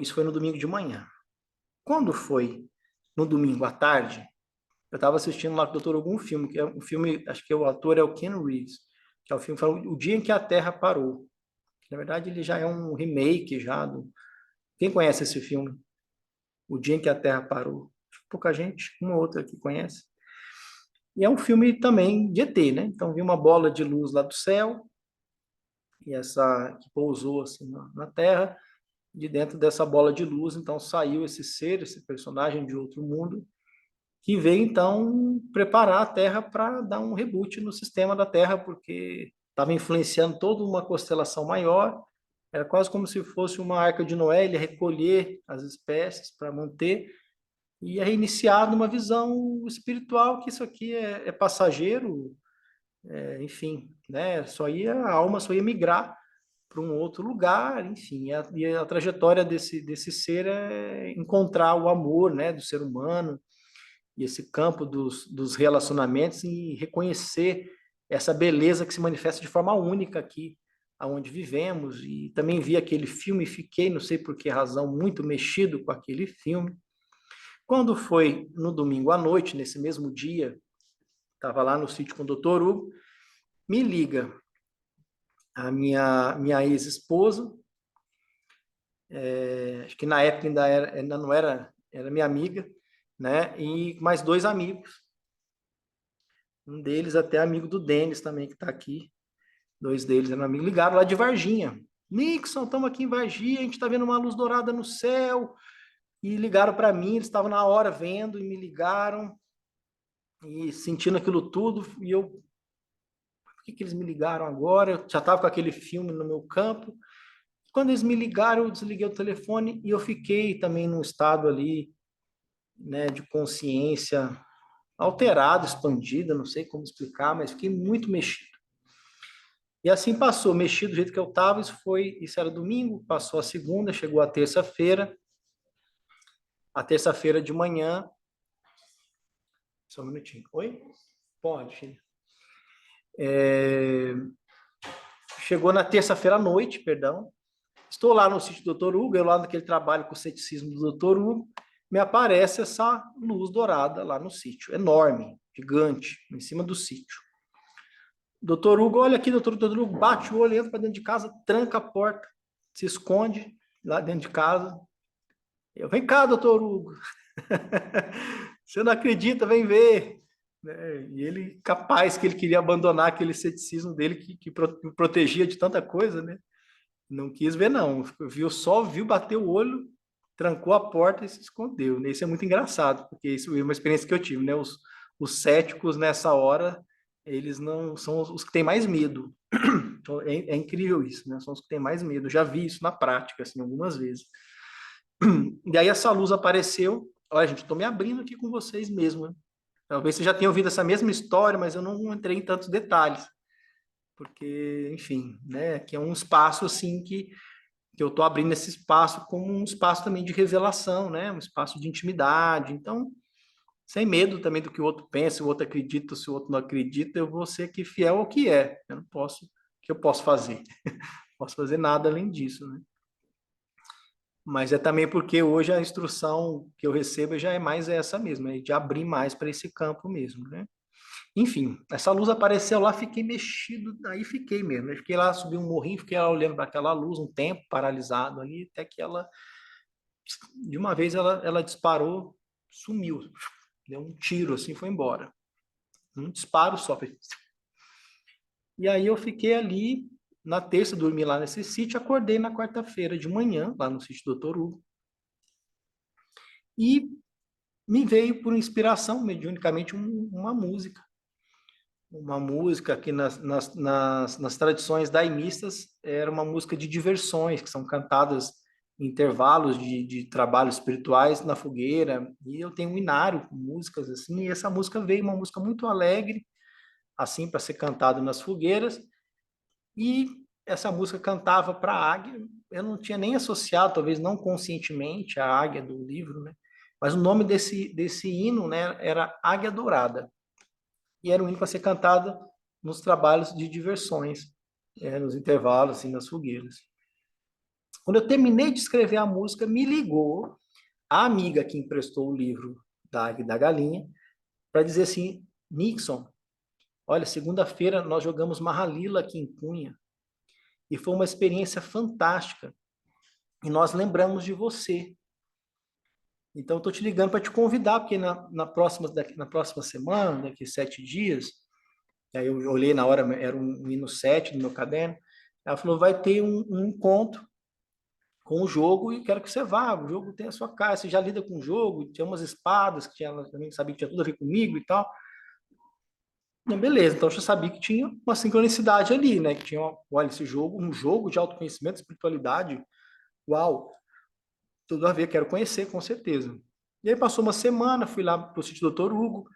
isso foi no domingo de manhã. Quando foi no domingo à tarde, eu estava assistindo lá com o Doutor algum filme, que é um filme, acho que o ator é o Ken Reeves, que é o filme falando O Dia em que a Terra Parou. Na verdade, ele já é um remake já do... Quem conhece esse filme? O Dia em que a Terra Parou. Pouca gente, uma ou outra que conhece. E é um filme também de ET, né? Então, vi uma bola de luz lá do céu, e essa que pousou assim na Terra, de dentro dessa bola de luz, então saiu esse ser, esse personagem de outro mundo, que veio então preparar a Terra para dar um reboot no sistema da Terra, porque estava influenciando toda uma constelação maior, era quase como se fosse uma arca de Noé, ele ia recolher as espécies para manter, e ia reiniciar numa visão espiritual, que isso aqui é passageiro, enfim, né? A alma só ia migrar para um outro lugar, enfim, e a trajetória desse ser é encontrar o amor, né, do ser humano, e esse campo dos relacionamentos e reconhecer essa beleza que se manifesta de forma única aqui, aonde vivemos. E também vi aquele filme e fiquei, não sei por que razão, muito mexido com aquele filme. Quando foi no domingo à noite, nesse mesmo dia, estava lá no sítio com o Dr. Hugo, me liga a minha ex-esposa, acho que na época ainda não era minha amiga, né? E mais dois amigos. Um deles até amigo do Denis também, que está aqui. Dois deles eram amigos. Ligaram lá de Varginha. Nixon, estamos aqui em Varginha, a gente está vendo uma luz dourada no céu. E ligaram para mim, eles estavam na hora vendo e me ligaram. E sentindo aquilo tudo. E eu, por que eles me ligaram agora? Eu já estava com aquele filme no meu campo. Quando eles me ligaram, eu desliguei o telefone e eu fiquei também num estado ali, né, de consciência alterado, expandida, não sei como explicar, mas fiquei muito mexido. E assim passou, mexido do jeito que eu estava, isso era domingo, passou a segunda, chegou a terça-feira de manhã, só um minutinho, oi? Pode, filho. Chegou na terça-feira à noite, perdão, estou lá no sítio do Dr. Hugo, eu lá naquele trabalho com o ceticismo do Dr. Hugo, me aparece essa luz dourada lá no sítio, enorme, gigante, em cima do sítio. Doutor Hugo, olha aqui, doutor Hugo, bate o olho, entra para dentro de casa, tranca a porta, se esconde lá dentro de casa. Eu, vem cá, doutor Hugo. Você não acredita, vem ver. Né? E ele, capaz que ele queria abandonar aquele ceticismo dele que protegia de tanta coisa, né? Não quis ver, não. Viu, bateu o olho, trancou a porta e se escondeu. Né? Isso é muito engraçado, porque isso é uma experiência que eu tive, né? Os céticos, nessa hora, eles não são os que têm mais medo. Então, é incrível isso, né? São os que têm mais medo. Eu já vi isso na prática, assim, algumas vezes. E aí essa luz apareceu. Olha, gente, estou me abrindo aqui com vocês mesmo. Né? Talvez você já tenha ouvido essa mesma história, mas eu não entrei em tantos detalhes. Porque, enfim, né? Que é um espaço, assim, que eu estou abrindo esse espaço como um espaço também de revelação, né? Um espaço de intimidade. Então, sem medo também do que o outro pensa, se o outro acredita, se o outro não acredita, eu vou ser aqui fiel ao que é. Eu não posso, o que eu posso fazer? posso fazer nada além disso, né? Mas é também porque hoje a instrução que eu recebo já é mais essa mesmo, é de abrir mais para esse campo mesmo, né? Enfim, essa luz apareceu lá, fiquei mexido, aí fiquei mesmo. Eu fiquei lá, subi um morrinho, fiquei lá olhando para aquela luz um tempo, paralisado ali, até que ela, de uma vez, ela disparou, sumiu, deu um tiro assim, foi embora. Um disparo só. E aí eu fiquei ali, na terça, dormi lá nesse sítio, acordei na quarta-feira de manhã, lá no sítio do Dr. Hugo, e me veio por inspiração, mediunicamente, uma música. Uma música que nas tradições daimistas era uma música de diversões, que são cantadas em intervalos de trabalhos espirituais na fogueira. E eu tenho um inário com músicas assim, e essa música veio, uma música muito alegre, assim, para ser cantada nas fogueiras. E essa música cantava para a águia. Eu não tinha nem associado, talvez não conscientemente, a águia do livro, né? Mas o nome desse hino, né, era Águia Dourada. E era um hino para ser cantado nos trabalhos de diversões, nos intervalos, assim, nas fogueiras. Quando eu terminei de escrever a música, me ligou a amiga que emprestou o livro da Águia e da Galinha para dizer assim, Nixon, olha, segunda-feira nós jogamos Mahalila aqui em Cunha e foi uma experiência fantástica e nós lembramos de você. Então, estou te ligando para te convidar, porque na próxima semana, daqui 7 dias, aí eu olhei na hora, era um hino 7 no meu caderno, ela falou, vai ter um encontro com o jogo e quero que você vá, o jogo tem a sua cara, você já lida com o jogo, tinha umas espadas, que ela também sabia que tinha tudo a ver comigo e tal. E, beleza, então eu já sabia que tinha uma sincronicidade ali, né? Que tinha, olha, esse jogo, um jogo de autoconhecimento, espiritualidade, uau, tudo a ver, quero conhecer, com certeza. E aí passou uma semana, fui lá pro sítio do Dr. Hugo,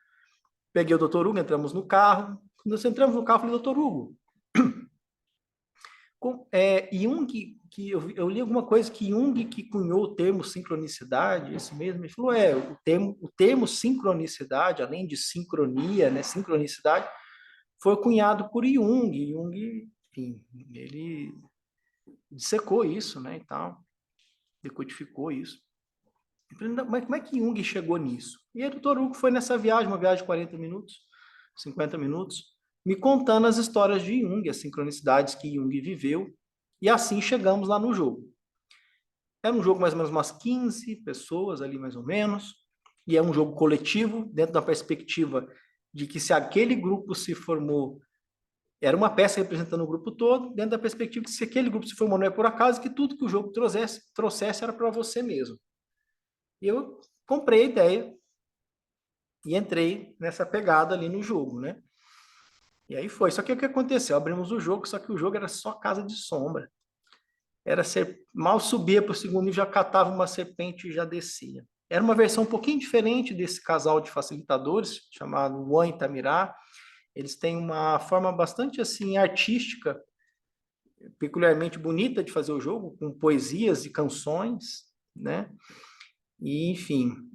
peguei o Dr. Hugo, entramos no carro. Quando nós entramos no carro, eu falei, Dr. Hugo, Jung, que eu li alguma coisa que Jung que cunhou o termo sincronicidade, esse mesmo, ele falou, o termo sincronicidade, além de sincronia, né, sincronicidade, foi cunhado por Jung. Jung, enfim, ele dissecou isso, né, e tal, decodificou isso. Eu falei, mas como é que Jung chegou nisso? E aí o Dr. Hugo foi nessa viagem, uma viagem de 40 minutos, 50 minutos, me contando as histórias de Jung, as sincronicidades que Jung viveu, e assim chegamos lá no jogo. Era um jogo mais ou menos umas 15 pessoas ali, mais ou menos, e é um jogo coletivo, dentro da perspectiva de que se aquele grupo se formou, era uma peça representando o grupo todo, dentro da perspectiva de que se aquele grupo se formou não é por acaso, que tudo que o jogo trouxesse era para você mesmo. E eu comprei a ideia e entrei nessa pegada ali no jogo, né? E aí foi. Só que o que aconteceu? Abrimos o jogo, só que o jogo era só casa de sombra. Era mal subia para o segundo nível, já catava uma serpente e já descia. Era uma versão um pouquinho diferente desse casal de facilitadores, chamado Juan e Tamirá. Eles têm uma forma bastante assim artística, peculiarmente bonita de fazer o jogo, com poesias e canções, né? E, enfim.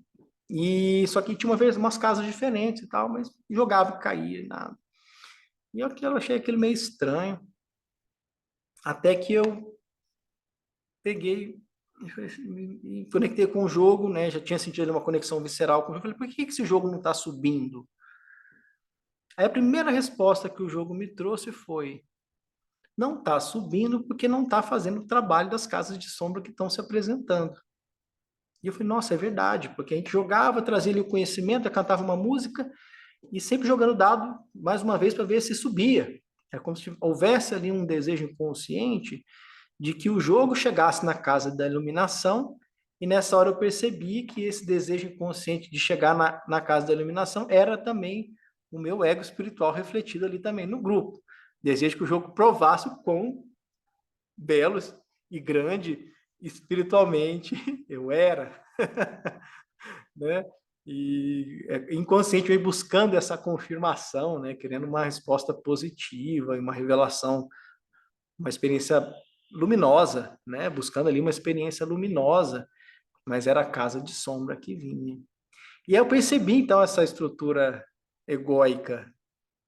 E só que tinha uma vez umas casas diferentes e tal, mas jogava e caía e nada. E eu achei aquilo meio estranho. Até que eu peguei e conectei com o jogo, né? Já tinha sentido uma conexão visceral com o jogo. Falei, por que esse jogo não está subindo? Aí a primeira resposta que o jogo me trouxe foi: não está subindo porque não está fazendo o trabalho das casas de sombra que estão se apresentando. E eu falei, nossa, é verdade, porque a gente jogava, trazia ali o conhecimento, cantava uma música e sempre jogando dado, mais uma vez, para ver se subia. É como se houvesse ali um desejo inconsciente de que o jogo chegasse na casa da iluminação, e nessa hora eu percebi que esse desejo inconsciente de chegar na casa da iluminação era também o meu ego espiritual refletido ali também no grupo. Desejo que o jogo provasse o quão belo e grande espiritualmente eu era, né? E inconscientemente buscando essa confirmação, né? Querendo uma resposta positiva, uma revelação, uma experiência luminosa, né? Buscando ali uma experiência luminosa, mas era a casa de sombra que vinha. E aí eu percebi então essa estrutura egóica,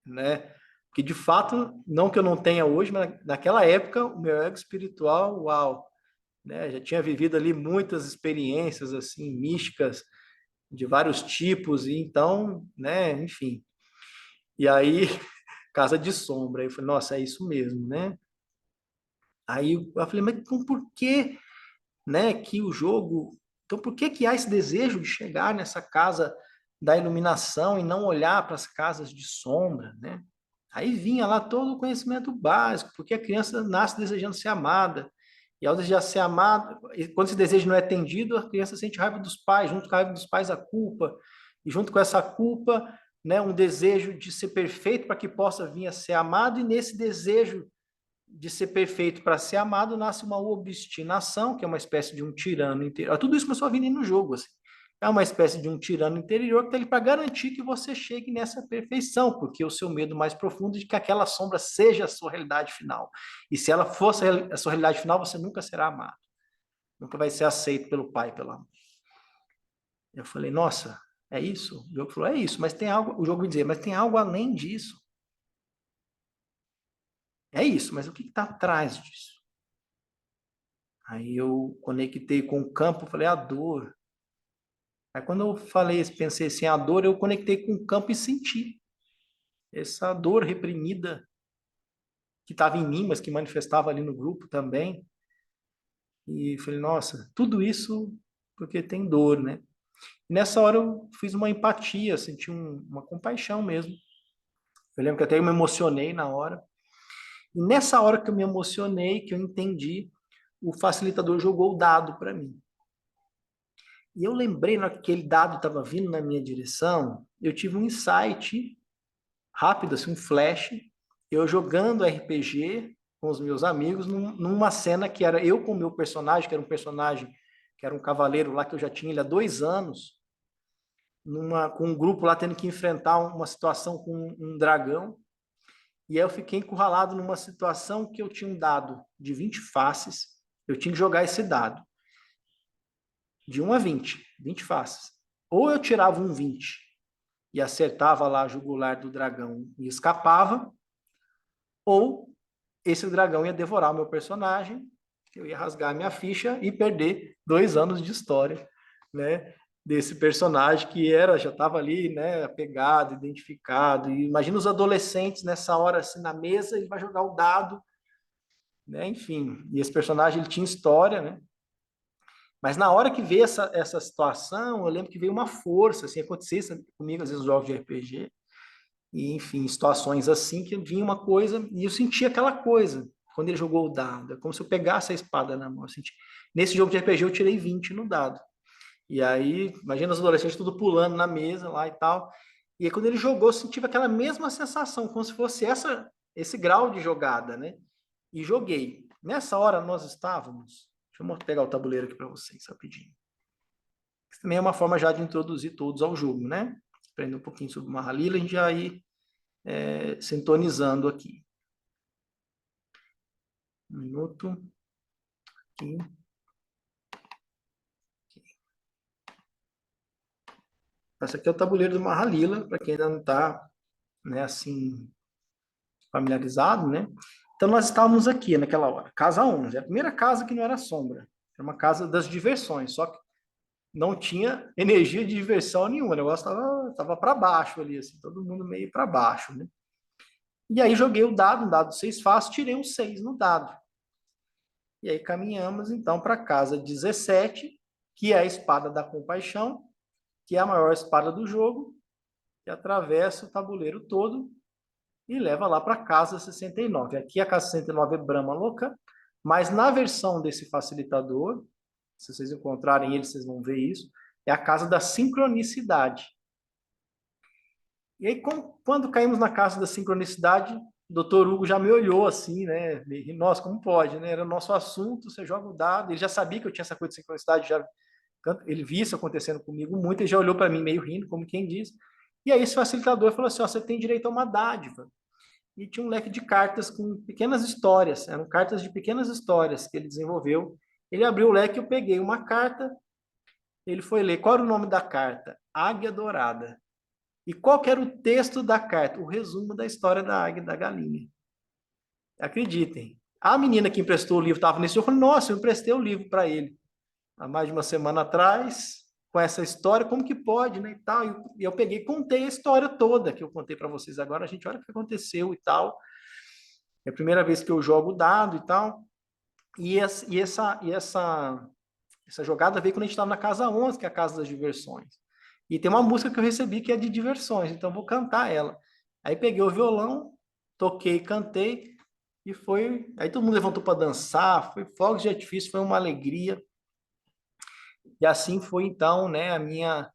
né? Porque, de fato, não que eu não tenha hoje, mas naquela época, o meu ego espiritual, uau, né? Já tinha vivido ali muitas experiências, assim, místicas, de vários tipos, e então, né, enfim. E aí, casa de sombra, aí eu falei, nossa, é isso mesmo, né? Aí eu falei, mas então por que, né, que o jogo... Então, por que que há esse desejo de chegar nessa casa da iluminação e não olhar para as casas de sombra, né? Aí vinha lá todo o conhecimento básico, porque a criança nasce desejando ser amada. E ao desejar ser amada, quando esse desejo não é atendido, a criança sente raiva dos pais, junto com a raiva dos pais a culpa, e junto com essa culpa, né, um desejo de ser perfeito para que possa vir a ser amado, e nesse desejo de ser perfeito para ser amado, nasce uma obstinação, que é uma espécie de um tirano interior. Tudo isso começou a vir no jogo, assim. É uma espécie de um tirano interior que está ali para garantir que você chegue nessa perfeição, porque o seu medo mais profundo é de que aquela sombra seja a sua realidade final. E se ela fosse a sua realidade final, você nunca será amado. Nunca vai ser aceito pelo pai, pela mãe. Eu falei, nossa, é isso? O jogo falou, é isso, mas tem algo, o jogo me dizia, mas tem algo além disso. É isso, mas o que está atrás disso? Aí eu conectei com o campo, falei, a dor. Aí quando eu falei, pensei assim, a dor, eu conectei com o campo e senti essa dor reprimida que estava em mim, mas que manifestava ali no grupo também. E falei, nossa, tudo isso porque tem dor, né? E nessa hora eu fiz uma empatia, senti uma compaixão mesmo. Eu lembro que até eu me emocionei na hora. E nessa hora que eu me emocionei, que eu entendi, o facilitador jogou o dado para mim. E eu lembrei, na hora que aquele dado estava vindo na minha direção, eu tive um insight rápido, assim, um flash, eu jogando RPG com os meus amigos, numa cena que era eu com o meu personagem, que era um personagem, que era um cavaleiro lá, que eu já tinha ele há 2 anos, com um grupo lá tendo que enfrentar uma situação com um dragão, e aí eu fiquei encurralado numa situação que eu tinha um dado de 20 faces, eu tinha que jogar esse dado, de 1 a 20 faces. Ou eu tirava um 20 e acertava lá a jugular do dragão e escapava, ou esse dragão ia devorar o meu personagem, eu ia rasgar a minha ficha e perder 2 anos de história, né? Desse personagem que já estava ali, né? Apegado, identificado. E imagina os adolescentes nessa hora, assim, na mesa, ele vai jogar o dado, né? Enfim, e esse personagem ele tinha história, né? Mas na hora que veio essa situação, eu lembro que veio uma força, assim, acontecia isso comigo, às vezes, nos jogos de RPG, e, enfim, situações assim, que vinha uma coisa, e eu sentia aquela coisa, quando ele jogou o dado, é como se eu pegasse a espada na mão, eu senti. Nesse jogo de RPG eu tirei 20 no dado, e aí, imagina os adolescentes tudo pulando na mesa lá e tal, e aí quando ele jogou, eu senti aquela mesma sensação, como se fosse esse grau de jogada, né? E joguei. Nessa hora nós estávamos, deixa eu pegar o tabuleiro aqui para vocês, rapidinho. Isso também é uma forma já de introduzir todos ao jogo, né? Aprender um pouquinho sobre uma Mahalila, a gente já ir sintonizando aqui. Um minuto. Aqui. Esse aqui é o tabuleiro do Mahalila, para quem ainda não está, né, assim, familiarizado, né? Então, nós estávamos aqui naquela hora, casa 11, a primeira casa que não era sombra, era uma casa das diversões, só que não tinha energia de diversão nenhuma, o negócio estava para baixo ali, assim, todo mundo meio para baixo, né? E aí joguei o dado, um dado 6 fácil, tirei um 6 no dado. E aí caminhamos, então, para a casa 17, que é a espada da compaixão, que é a maior espada do jogo, que atravessa o tabuleiro todo e leva lá para a casa 69. Aqui a casa 69 é Brahma Loka, mas na versão desse facilitador, se vocês encontrarem ele, vocês vão ver isso, é a casa da sincronicidade. E aí, quando caímos na casa da sincronicidade, o doutor Hugo já me olhou assim, né? Nossa, como pode, né? Era o nosso assunto, você joga o dado. Ele já sabia que eu tinha essa coisa de sincronicidade, ele viu isso acontecendo comigo muito, ele já olhou para mim meio rindo, como quem diz. E aí esse facilitador falou assim, ó, você tem direito a uma dádiva. E tinha um leque de cartas com pequenas histórias, eram cartas de pequenas histórias que ele desenvolveu. Ele abriu o leque, eu peguei uma carta, ele foi ler qual era o nome da carta? Águia Dourada. E qual que era o texto da carta? O resumo da história da águia e da galinha. Acreditem. A menina que emprestou o livro estava nesse jogo, eu falei, nossa, eu emprestei o livro para ele há mais de uma semana atrás, com essa história, como que pode, né, e tal. E eu peguei e contei a história toda que eu contei para vocês agora, a gente olha o que aconteceu e tal. É a primeira vez que eu jogo o dado e tal. Essa jogada veio quando a gente estava na casa 11, que é a casa das diversões. E tem uma música que eu recebi que é de diversões, então eu vou cantar ela. Aí peguei o violão, toquei, cantei, e foi. Aí todo mundo levantou para dançar, foi fogos de artifício, foi uma alegria. E assim foi então, né, a minha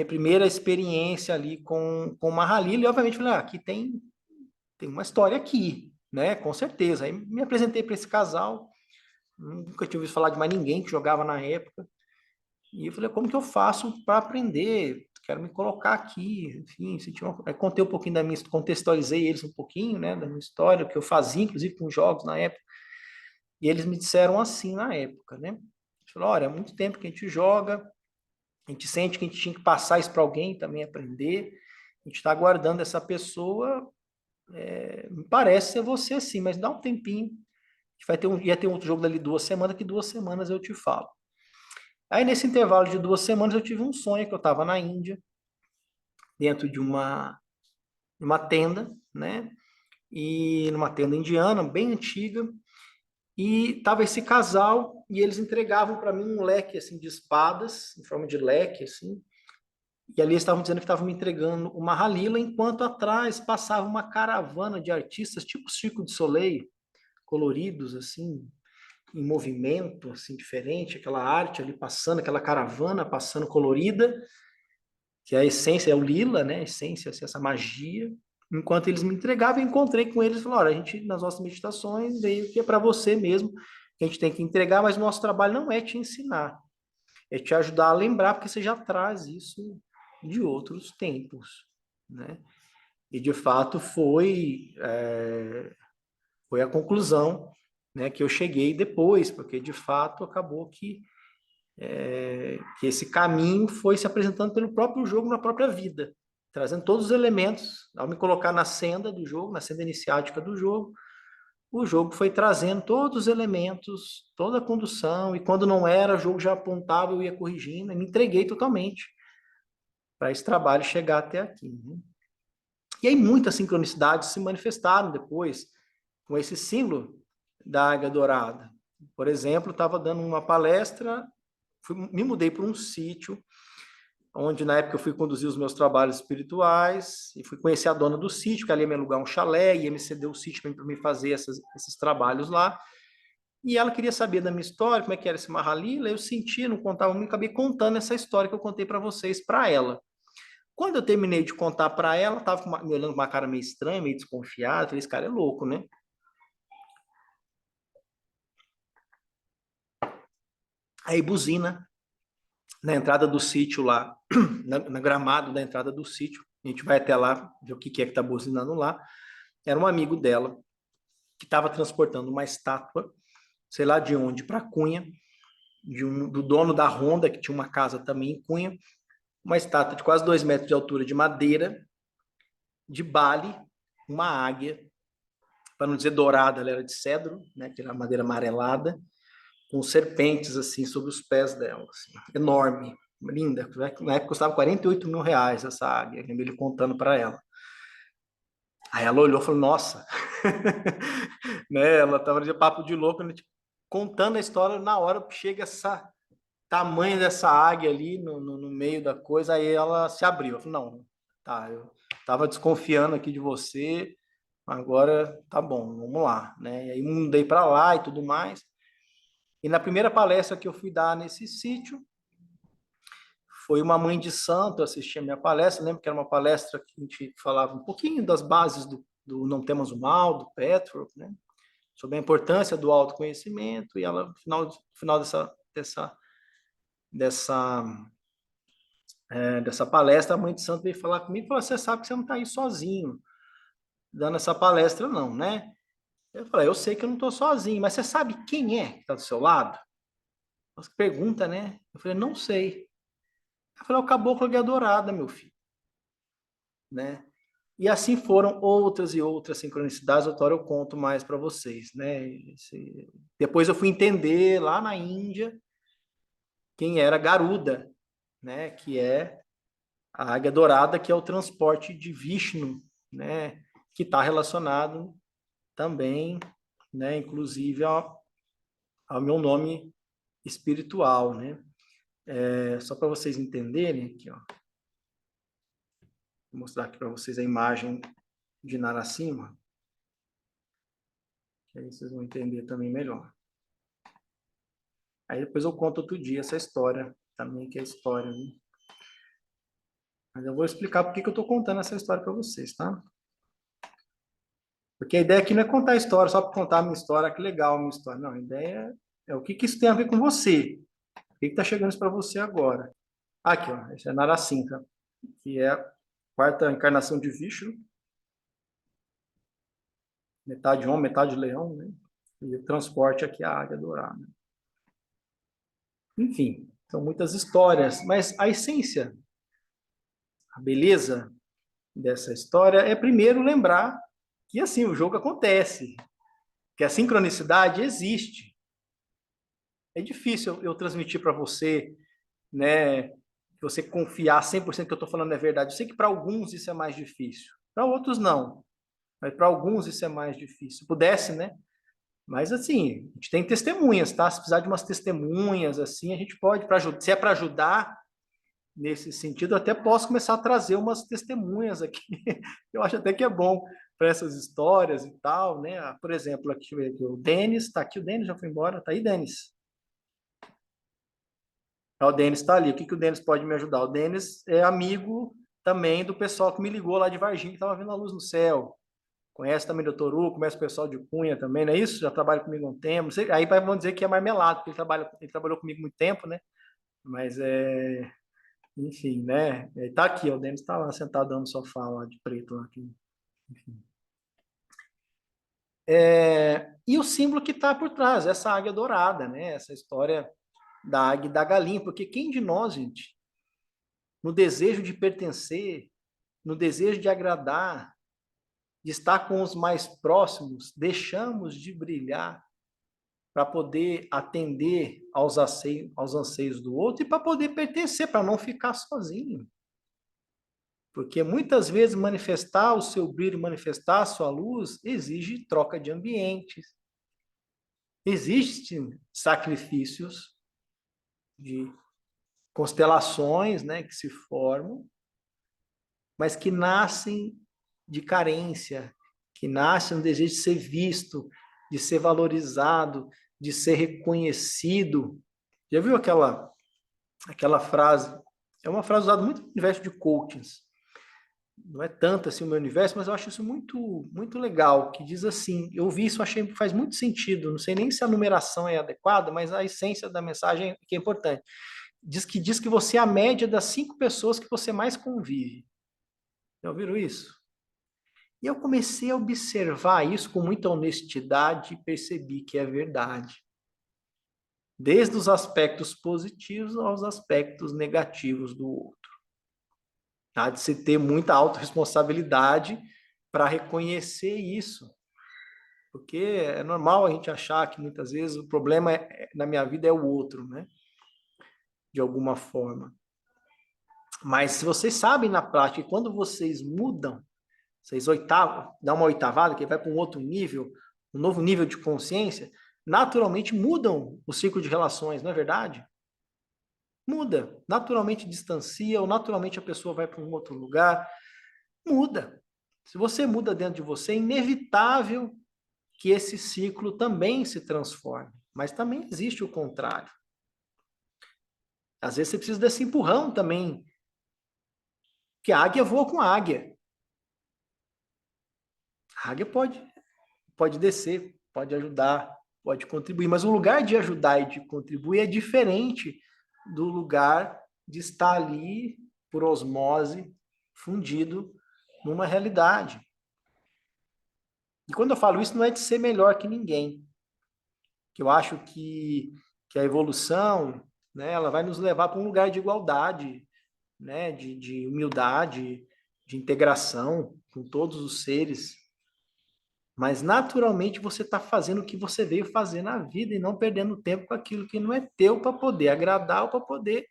primeira experiência ali com uma Halil. E obviamente falei, aqui tem uma história aqui, né, com certeza. Aí me apresentei para esse casal, nunca tinha ouvido falar de mais ninguém que jogava na época. E eu falei, como que eu faço para aprender? Quero me colocar aqui, enfim, aí contei um pouquinho da minha, contextualizei eles um pouquinho, né, da minha história, o que eu fazia, inclusive com jogos na época. E eles me disseram assim na época, né? Eles falaram, olha, há muito tempo que a gente joga, a gente sente que a gente tinha que passar isso para alguém também aprender. A gente está aguardando essa pessoa, me parece ser você sim, mas dá um tempinho. A gente ia ter um outro jogo dali 2 semanas, que 2 semanas eu te falo. Aí nesse intervalo de 2 semanas eu tive um sonho que eu estava na Índia, dentro de uma tenda, né? E numa tenda indiana, bem antiga, e tava esse casal e eles entregavam para mim um leque assim de espadas, em forma de leque assim. E ali eles estavam dizendo que estavam me entregando uma Halila, enquanto atrás passava uma caravana de artistas, tipo Circo de Soleil, coloridos assim, em movimento assim diferente, aquela arte ali passando, aquela caravana passando colorida, que a essência é o lila, né? A essência, assim, essa magia. Enquanto eles me entregavam, eu encontrei com eles e falaram, olha, a gente, nas nossas meditações, veio que é para você mesmo, que a gente tem que entregar, mas o nosso trabalho não é te ensinar, é te ajudar a lembrar, porque você já traz isso de outros tempos, né? E, de fato, foi a conclusão, né, que eu cheguei depois, porque, de fato, acabou que esse caminho foi se apresentando pelo próprio jogo na própria vida, trazendo todos os elementos. Ao me colocar na senda do jogo, na senda iniciática do jogo, o jogo foi trazendo todos os elementos, toda a condução, e quando não era, o jogo já apontava, eu ia corrigindo, e me entreguei totalmente para esse trabalho chegar até aqui. Né? E aí muitas sincronicidades se manifestaram depois, com esse símbolo da águia dourada. Por exemplo, estava dando uma palestra, me mudei para um sítio onde na época eu fui conduzir os meus trabalhos espirituais e fui conhecer a dona do sítio, que ela ia me alugar um chalé, ia me ceder o sítio para me fazer esses trabalhos lá. E ela queria saber da minha história, como é que era esse Mahalila. Eu senti, não contava muito, acabei contando essa história que eu contei para vocês, para ela. Quando eu terminei de contar para ela, estava me olhando com uma cara meio estranha, meio desconfiada. Falei, esse cara é louco, né? Aí buzina na entrada do sítio lá, na gramado da entrada do sítio. A gente vai até lá, ver o que é que está buzinando lá. Era um amigo dela que estava transportando uma estátua, sei lá de onde, para Cunha, do dono da Honda, que tinha uma casa também em Cunha, uma estátua de quase 2 metros de altura de madeira, de Bali, uma águia, para não dizer dourada, ela era de cedro, né, aquela madeira amarelada, com serpentes assim sobre os pés dela, assim, enorme, linda. Na época custava 48 mil reais essa águia, ele contando para ela. Aí ela olhou e falou, nossa, né? Ela estava de papo de louco, né? Tipo, contando a história, na hora chega essa tamanho dessa águia ali no meio da coisa, aí ela se abriu. Eu falei, não, tá, eu estava desconfiando aqui de você, agora tá bom, vamos lá, né? E aí mudei para lá e tudo mais. E na primeira palestra que eu fui dar nesse sítio, foi uma mãe de santo assistir a minha palestra. Eu lembro que era uma palestra que a gente falava um pouquinho das bases do Não Temas o Mal, do Petrarch, né? Sobre a importância do autoconhecimento. E ela, no final dessa, dessa palestra, a mãe de santo veio falar comigo e falou: você sabe que você não está aí sozinho dando essa palestra, não, né? Eu falei: eu sei que eu não estou sozinho, mas você sabe quem é que está do seu lado? Você pergunta, né? Eu falei: não sei. Eu falei: é o caboclo águia dourada, meu filho. né? E assim foram outras e outras sincronicidades, outra eu conto mais para vocês, né? Depois eu fui entender lá na Índia quem era Garuda, né? Que é a águia dourada, que é o transporte de Vishnu, né? Que está relacionado também, né? Inclusive ao meu nome espiritual, né? Só para vocês entenderem aqui, ó. Vou mostrar aqui para vocês a imagem de Narasimha, que aí vocês vão entender também melhor. Aí depois eu conto outro dia essa história, também que é história, né? Mas eu vou explicar por que eu estou contando essa história para vocês, tá? Porque a ideia aqui não é contar a história só para contar a minha história, que legal a minha história. Não, a ideia é o que isso tem a ver com você. O que está chegando isso para você agora? Aqui, ó, esse é Narasimha, que é a quarta encarnação de Vishnu, metade homem, metade leão, né? E o transporte aqui é a águia dourada. Enfim, são muitas histórias, mas a essência, a beleza dessa história é primeiro lembrar que assim o jogo acontece, que a sincronicidade existe. É difícil eu transmitir para você, né, que você confiar 100% que eu estou falando é verdade. Eu sei que para alguns isso é mais difícil, para outros não, mas para alguns isso é mais difícil. Se pudesse, né? Mas assim, a gente tem testemunhas, tá? Se precisar de umas testemunhas, assim, a gente pode, se é para ajudar nesse sentido, eu até posso começar a trazer umas testemunhas aqui. Eu acho até que é bom para essas histórias e tal, né? Por exemplo, aqui o Denis, está aqui, o Denis já foi embora, tá aí, Denis? O Denis está ali. O que o Denis pode me ajudar? O Denis é amigo também do pessoal que me ligou lá de Varginha, que estava vendo a luz no céu. Conhece também o Dr. Hugo, conhece o pessoal de Cunha também, não é isso? Já trabalha comigo há um tempo. Aí vão dizer que é marmelado, porque ele trabalhou comigo muito tempo, né? Mas enfim, né? Ele tá aqui, ó, o Denis está lá sentado no sofá lá de preto lá aqui. Enfim. E o símbolo que está por trás, essa águia dourada, né? Essa história da águia e da galinha, porque quem de nós, gente, no desejo de pertencer, no desejo de agradar, de estar com os mais próximos, deixamos de brilhar para poder atender aos anseios do outro e para poder pertencer, para não ficar sozinho. Porque muitas vezes manifestar o seu brilho, manifestar a sua luz, exige troca de ambientes. Existem sacrifícios de constelações, né, que se formam, mas que nascem de carência, que nascem no desejo de ser visto, de ser valorizado, de ser reconhecido. Já viu aquela frase? É uma frase usada muito no universo de coachings. Não é tanto assim o meu universo, mas eu acho isso muito muito legal, que diz assim, eu vi isso, achei que faz muito sentido, não sei nem se a numeração é adequada, mas a essência da mensagem que é importante. Diz que você é a média das 5 pessoas que você mais convive. Já ouviram isso? E eu comecei a observar isso com muita honestidade e percebi que é verdade. Desde os aspectos positivos aos aspectos negativos do outro. Há de se ter muita autorresponsabilidade para reconhecer isso. Porque é normal a gente achar que muitas vezes o problema na minha vida é o outro, né? De alguma forma. Mas se vocês sabem na prática, quando vocês mudam, vocês dá uma oitavada, que vai para um outro nível, um novo nível de consciência, naturalmente mudam o ciclo de relações, não é verdade? Muda. Naturalmente distancia, ou naturalmente a pessoa vai para um outro lugar. Muda. Se você muda dentro de você, é inevitável que esse ciclo também se transforme. Mas também existe o contrário. Às vezes você precisa desse empurrão também. Que a águia voa com a águia. A águia pode descer, pode ajudar, pode contribuir, mas o lugar de ajudar e de contribuir é diferente do lugar de estar ali por osmose, fundido numa realidade. E quando eu falo isso, não é de ser melhor que ninguém, que eu acho que a evolução, né, ela vai nos levar para um lugar de igualdade, né, de humildade, de integração com todos os seres, mas naturalmente você está fazendo o que você veio fazer na vida e não perdendo tempo com aquilo que não é teu para poder agradar ou para poder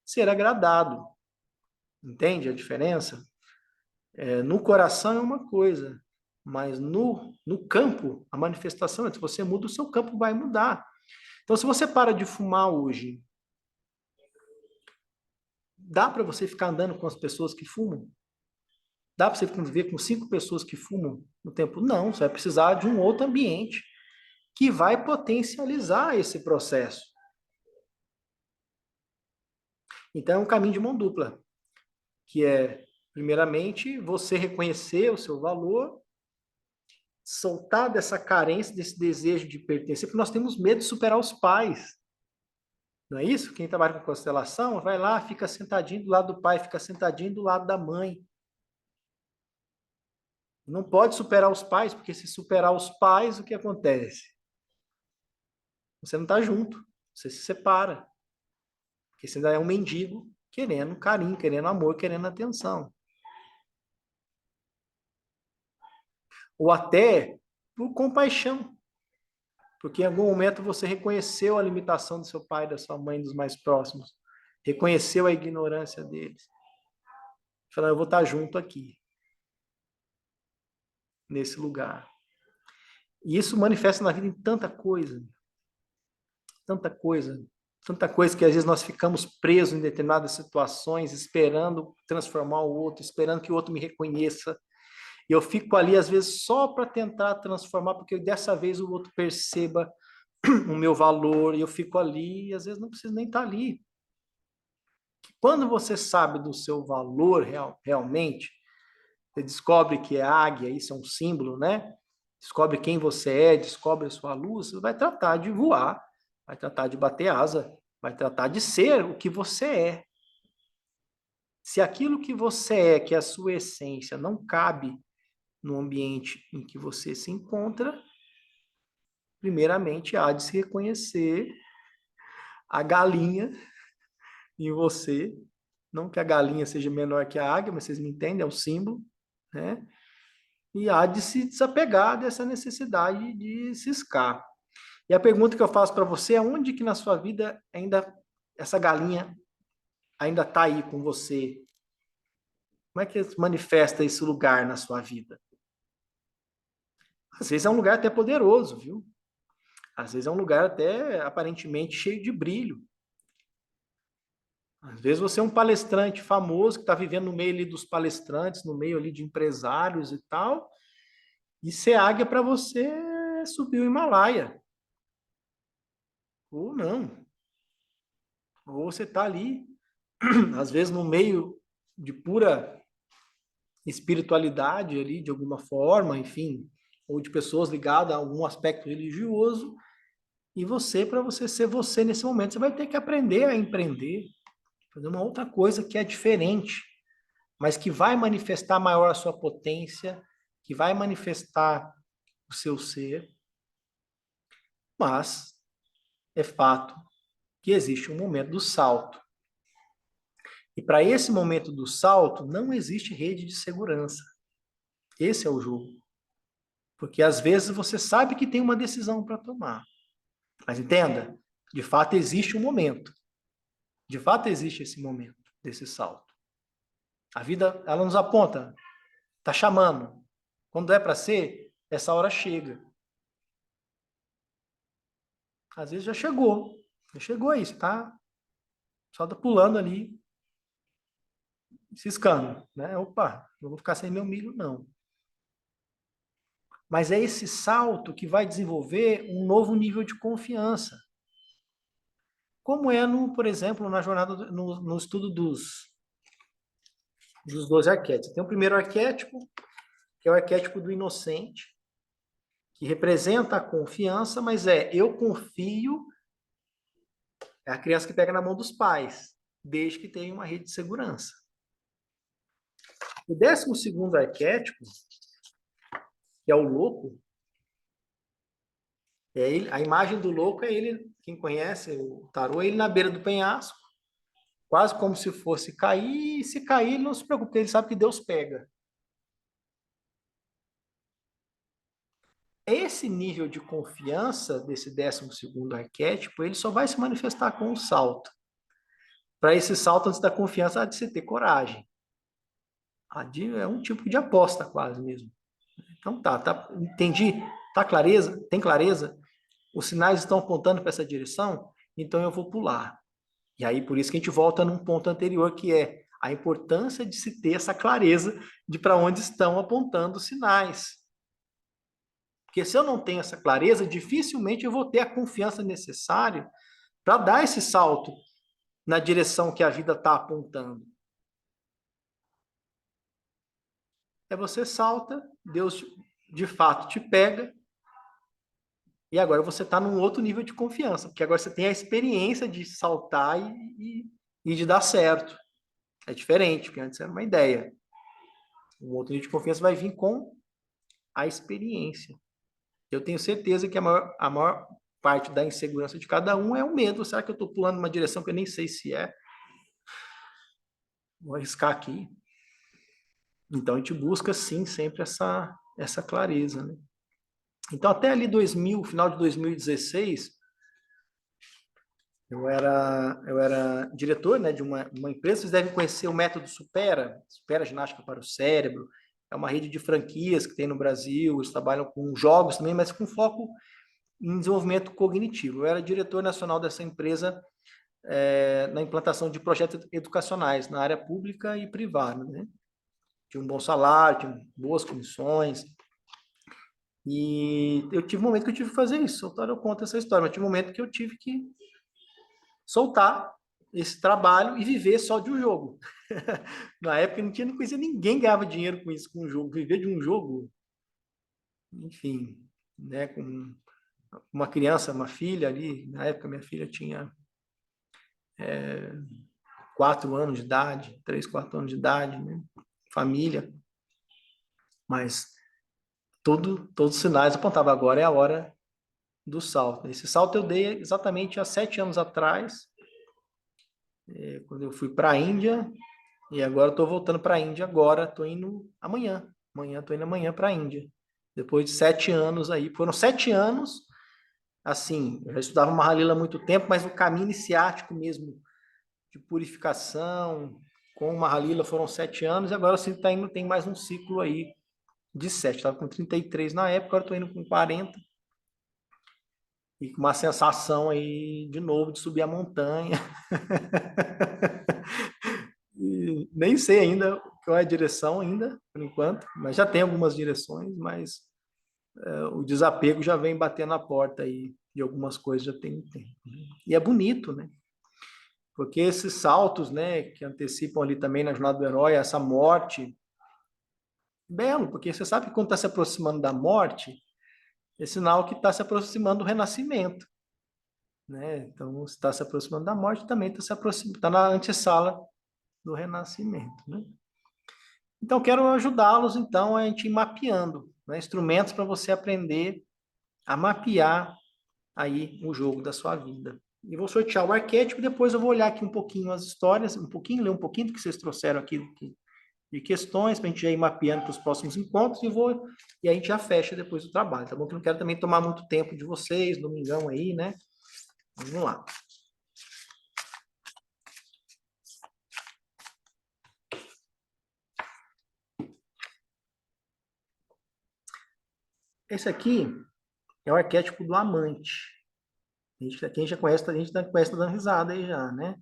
ser agradado. Entende a diferença? No coração é uma coisa, mas no campo, a manifestação é: se você muda, o seu campo vai mudar. Então, se você para de fumar hoje, dá para você ficar andando com as pessoas que fumam? Dá para você conviver com 5 pessoas que fumam no tempo? Não, você vai precisar de um outro ambiente que vai potencializar esse processo. Então, é um caminho de mão dupla, que é, primeiramente, você reconhecer o seu valor, soltar dessa carência, desse desejo de pertencer, porque nós temos medo de superar os pais. Não é isso? Quem trabalha com constelação, vai lá, fica sentadinho do lado do pai, fica sentadinho do lado da mãe. Não pode superar os pais, porque se superar os pais, o que acontece? Você não está junto, você se separa. Porque você ainda é um mendigo querendo carinho, querendo amor, querendo atenção. Ou até por compaixão. Porque em algum momento você reconheceu a limitação do seu pai, da sua mãe, dos mais próximos. Reconheceu a ignorância deles. Falou, eu vou estar junto aqui, nesse lugar. E isso manifesta na vida em tanta coisa. Tanta coisa. Tanta coisa que às vezes nós ficamos presos em determinadas situações, esperando transformar o outro, esperando que o outro me reconheça. E eu fico ali, às vezes, só para tentar transformar, porque dessa vez o outro perceba o meu valor, e eu fico ali, e às vezes não preciso nem estar ali. Quando você sabe do seu valor realmente, você descobre que é águia, isso é um símbolo, né? Descobre quem você é, descobre a sua luz, você vai tratar de voar, vai tratar de bater asa, vai tratar de ser o que você é. Se aquilo que você é, que é a sua essência, não cabe no ambiente em que você se encontra, primeiramente há de se reconhecer a galinha em você. Não que a galinha seja menor que a águia, mas vocês me entendem, é o símbolo, né? E há de se desapegar dessa necessidade de ciscar. E a pergunta que eu faço para você é: onde que na sua vida ainda essa galinha ainda está aí com você? Como é que se manifesta esse lugar na sua vida? Às vezes é um lugar até poderoso, viu? Às vezes é um lugar até aparentemente cheio de brilho. Às vezes você é um palestrante famoso que está vivendo no meio ali dos palestrantes, no meio ali de empresários e tal, e ser águia para você é subir o Himalaia. Ou não. Ou você está ali, às vezes no meio de pura espiritualidade ali, de alguma forma, enfim, ou de pessoas ligadas a algum aspecto religioso, e você, para você ser você nesse momento, você vai ter que aprender a empreender, fazer uma outra coisa que é diferente, mas que vai manifestar maior a sua potência, que vai manifestar o seu ser, mas é fato que existe um momento do salto. E para esse momento do salto, não existe rede de segurança. Esse é o jogo. Porque às vezes você sabe que tem uma decisão para tomar. Mas entenda, de fato existe um momento. De fato existe esse momento desse salto. A vida, ela nos aponta, está chamando. Quando é para ser, essa hora chega. Às vezes já chegou aí, tá? Só tá pulando ali, ciscando, né? Opa, não vou ficar sem meu milho, não. Mas é esse salto que vai desenvolver um novo nível de confiança. Como é, no, por exemplo, na jornada, no estudo dos 12 arquétipos. Tem o primeiro arquétipo, que é o arquétipo do inocente, que representa a confiança, mas eu confio, é a criança que pega na mão dos pais, desde que tenha uma rede de segurança. O 12º arquétipo, que é o louco, a imagem do louco é ele, quem conhece o tarô, é ele na beira do penhasco, quase como se fosse cair, e se cair, ele não se preocupe, porque ele sabe que Deus pega. Esse nível de confiança desse 12º arquétipo, ele só vai se manifestar com o salto. Para esse salto, antes da confiança, há de se ter coragem. É um tipo de aposta quase mesmo. Então entendi? Tá clareza? Tem clareza? Os sinais estão apontando para essa direção? Então eu vou pular. E aí, por isso que a gente volta num ponto anterior, que é a importância de se ter essa clareza de para onde estão apontando os sinais. Porque se eu não tenho essa clareza, dificilmente eu vou ter a confiança necessária para dar esse salto na direção que a vida está apontando. É você salta, Deus de fato te pega, e agora você está num outro nível de confiança, porque agora você tem a experiência de saltar e de dar certo. É diferente, porque antes era uma ideia. Um outro nível de confiança vai vir com a experiência. Eu tenho certeza que a maior parte da insegurança de cada um é o medo. Será que eu estou pulando numa direção que eu nem sei se é? Vou arriscar aqui. Então, a gente busca, sim, sempre essa clareza, né? Então, até ali final de 2016, eu era diretor, né, de uma empresa. Vocês devem conhecer o método Supera Ginástica para o Cérebro. É uma rede de franquias que tem no Brasil. Eles trabalham com jogos também, mas com foco em desenvolvimento cognitivo. Eu era diretor nacional dessa empresa na implantação de projetos educacionais na área pública e privada, né? Tinha um bom salário, tinha boas comissões. E eu tive um momento que eu tive que fazer isso. Eu conto essa história, mas tive um momento que eu tive que soltar esse trabalho e viver só de um jogo. Na época não conhecia ninguém que ganhava dinheiro com isso, com um jogo. Viver de um jogo, enfim, né? Com uma criança, uma filha ali. Na época minha filha tinha 4 anos de idade, 3, 4 anos de idade, né? Família. Mas todos os sinais apontavam, agora é a hora do salto. Esse salto eu dei exatamente há 7 anos atrás, quando eu fui para a Índia, e agora estou voltando para a Índia agora, estou indo amanhã. Estou indo amanhã para a Índia. Depois de 7 anos aí. Foram 7 anos, assim, eu já estudava Mahalila há muito tempo, mas o caminho iniciático mesmo, de purificação, com o Mahalila foram 7 anos, e agora sim tem mais um ciclo aí de 7. Estava com 33 na época, agora estou indo com 40. E com uma sensação aí, de novo, de subir a montanha. E nem sei ainda qual é a direção ainda, por enquanto, mas já tem algumas direções, mas o desapego já vem batendo na porta aí, de algumas coisas já tem um tempo. Né? E é bonito, né? Porque esses saltos, né, que antecipam ali também na jornada do herói, essa morte, belo, porque você sabe que quando está se aproximando da morte, é sinal que está se aproximando do renascimento. Né? Então, se está se aproximando da morte, também está se aproximando, está na antessala do renascimento. Né? Então, quero ajudá-los, então, a gente ir mapeando, né? Instrumentos para você aprender a mapear aí o jogo da sua vida. E vou sortear o arquétipo, depois eu vou olhar aqui um pouquinho as histórias, ler um pouquinho do que vocês trouxeram aqui de questões, para a gente já ir mapeando para os próximos encontros, e a gente já fecha depois do trabalho, tá bom? Que eu não quero também tomar muito tempo de vocês, domingão aí, né? Vamos lá. Esse aqui é o arquétipo do amante. Quem já conhece, a gente conhece, tá dando risada aí já, né?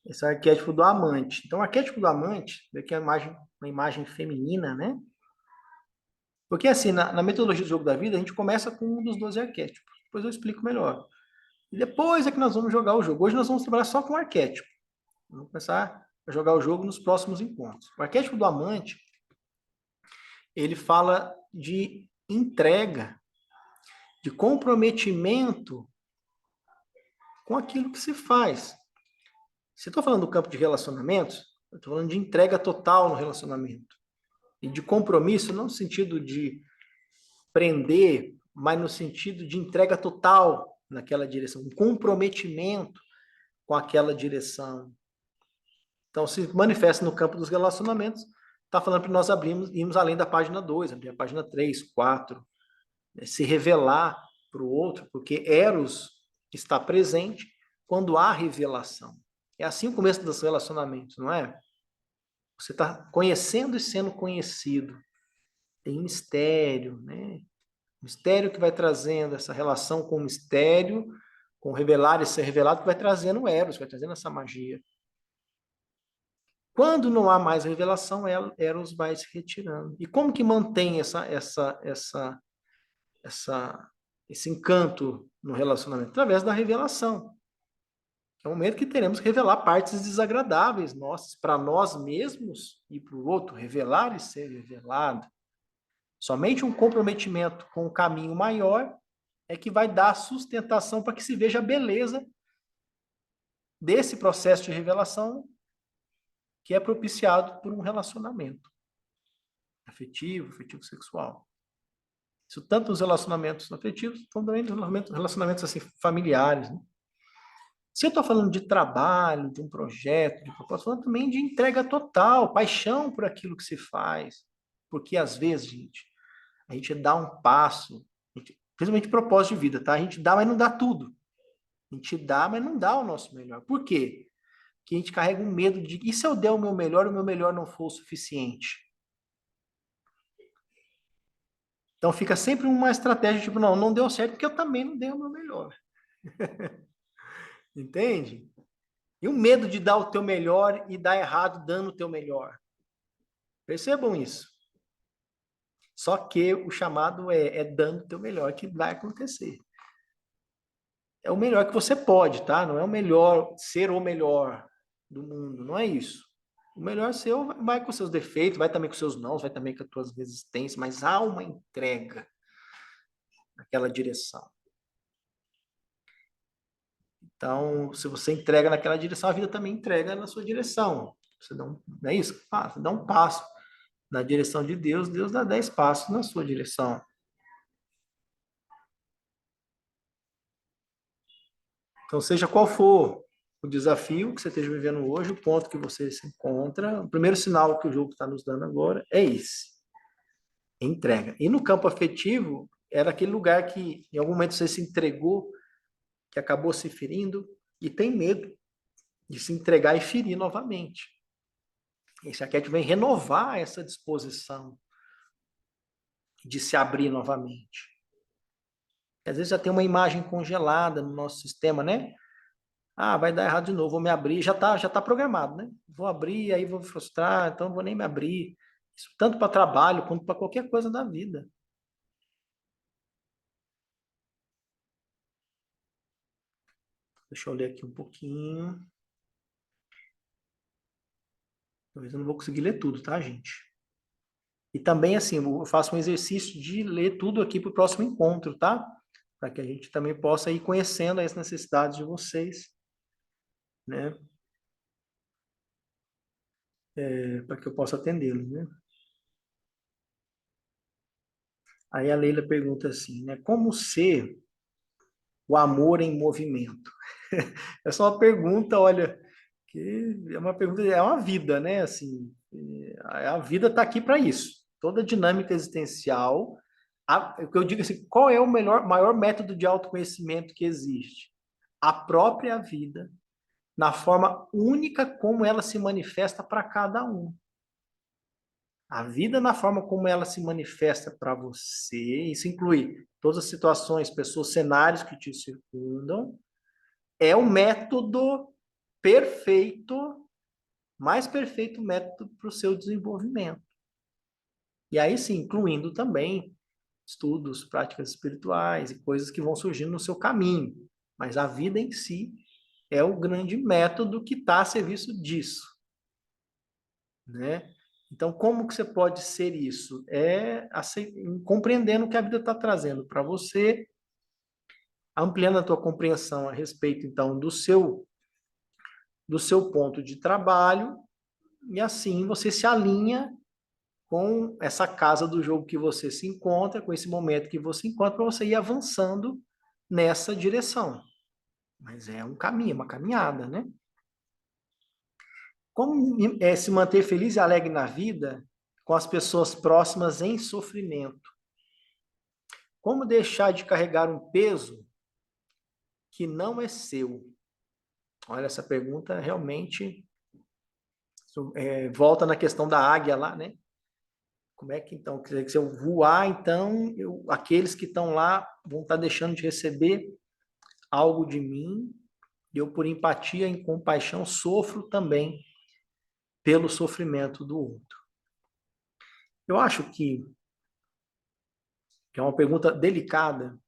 Esse é o arquétipo do amante. Então, o arquétipo do amante, aqui é uma imagem feminina, né? Porque, assim, na metodologia do jogo da vida, a gente começa com um dos 12 arquétipos. Depois eu explico melhor. E depois é que nós vamos jogar o jogo. Hoje nós vamos trabalhar só com o arquétipo. Vamos começar a jogar o jogo nos próximos encontros. O arquétipo do amante, ele fala de entrega, de comprometimento com aquilo que se faz. Se eu estou falando do campo de relacionamentos, eu estou falando de entrega total no relacionamento. E de compromisso, não no sentido de prender, mas no sentido de entrega total naquela direção, um comprometimento com aquela direção. Então, se manifesta no campo dos relacionamentos, está falando para nós irmos além da página 2, abrir a página 3, 4, né? Se revelar para o outro, porque Eros está presente quando há revelação. É assim o começo dos relacionamentos, não é? Você está conhecendo e sendo conhecido. Tem mistério, né? Mistério que vai trazendo essa relação com o mistério, com revelar e ser revelado, que vai trazendo o Eros, vai trazendo essa magia. Quando não há mais revelação, Eros vai se retirando. E como que mantém esse encanto no relacionamento? Através da revelação. É o momento que teremos que revelar partes desagradáveis nossas para nós mesmos e para o outro, revelar e ser revelado. Somente um comprometimento com o caminho maior é que vai dar sustentação para que se veja a beleza desse processo de revelação que é propiciado por um relacionamento afetivo, sexual. Isso tanto nos relacionamentos afetivos, como também nos relacionamentos assim, familiares. Né? Se eu estou falando de trabalho, de um projeto, de propósito, falando também de entrega total, paixão por aquilo que se faz. Porque às vezes, gente, a gente dá um passo, principalmente propósito de vida, tá? A gente dá, mas não dá tudo. A gente dá, mas não dá o nosso melhor. Por quê? Porque a gente carrega um medo de, e se eu der o meu melhor não for o suficiente? Então fica sempre uma estratégia, tipo, não, não deu certo porque eu também não dei o meu melhor. Entende? E o medo de dar o teu melhor e dar errado dando o teu melhor. Percebam isso. Só que o chamado é dando o teu melhor que vai acontecer. É o melhor que você pode, tá? Não é o melhor, ser o melhor do mundo, não é isso. O melhor seu vai com seus defeitos, vai também com seus nãos, vai também com as tuas resistências, mas há uma entrega naquela direção. Então, se você entrega naquela direção, a vida também entrega na sua direção. Você dá não é isso? Você dá um passo na direção de Deus, Deus dá 10 passos na sua direção. Então, seja qual for o desafio que você esteja vivendo hoje, o ponto que você se encontra, o primeiro sinal que o jogo está nos dando agora é esse. Entrega. E no campo afetivo, era aquele lugar que em algum momento você se entregou, que acabou se ferindo e tem medo de se entregar e ferir novamente. Esse arquétipo vem renovar essa disposição de se abrir novamente. Às vezes já tem uma imagem congelada no nosso sistema, né? Ah, vai dar errado de novo, vou me abrir. Já tá programado, né? Vou abrir, aí vou me frustrar, então não vou nem me abrir. Isso tanto para trabalho quanto para qualquer coisa da vida. Deixa eu ler aqui um pouquinho. Talvez eu não vou conseguir ler tudo, tá, gente? E também, assim, eu faço um exercício de ler tudo aqui para o próximo encontro, tá? Para que a gente também possa ir conhecendo as necessidades de vocês, né? Para que eu possa atendê-los, né? Aí a Leila pergunta assim, né? Como ser o amor em movimento? Essa é uma pergunta, olha, que é uma pergunta, é uma vida, né? Assim, a vida está aqui para isso. Toda dinâmica existencial, o que eu digo assim, qual é o maior método de autoconhecimento que existe? A própria vida, na forma única como ela se manifesta para cada um. A vida na forma como ela se manifesta para você, isso inclui todas as situações, pessoas, cenários que te circundam, é o método perfeito, mais perfeito método para o seu desenvolvimento. E aí sim, incluindo também estudos, práticas espirituais e coisas que vão surgindo no seu caminho. Mas a vida em si é o grande método que está a serviço disso, né? Então, como que você pode ser isso? Compreendendo o que a vida está trazendo para você, ampliando a tua compreensão a respeito, então, do seu ponto de trabalho, e assim você se alinha com essa casa do jogo que você se encontra, com esse momento que você encontra, para você ir avançando nessa direção. Mas é um caminho, uma caminhada, né? Como se manter feliz e alegre na vida com as pessoas próximas em sofrimento? Como deixar de carregar um peso que não é seu? Olha, essa pergunta realmente volta na questão da águia lá, né? Como é que então, quer dizer, que se eu voar, então aqueles que estão lá vão estar deixando de receber algo de mim, e eu, por empatia e compaixão, sofro também pelo sofrimento do outro. Eu acho que é uma pergunta delicada,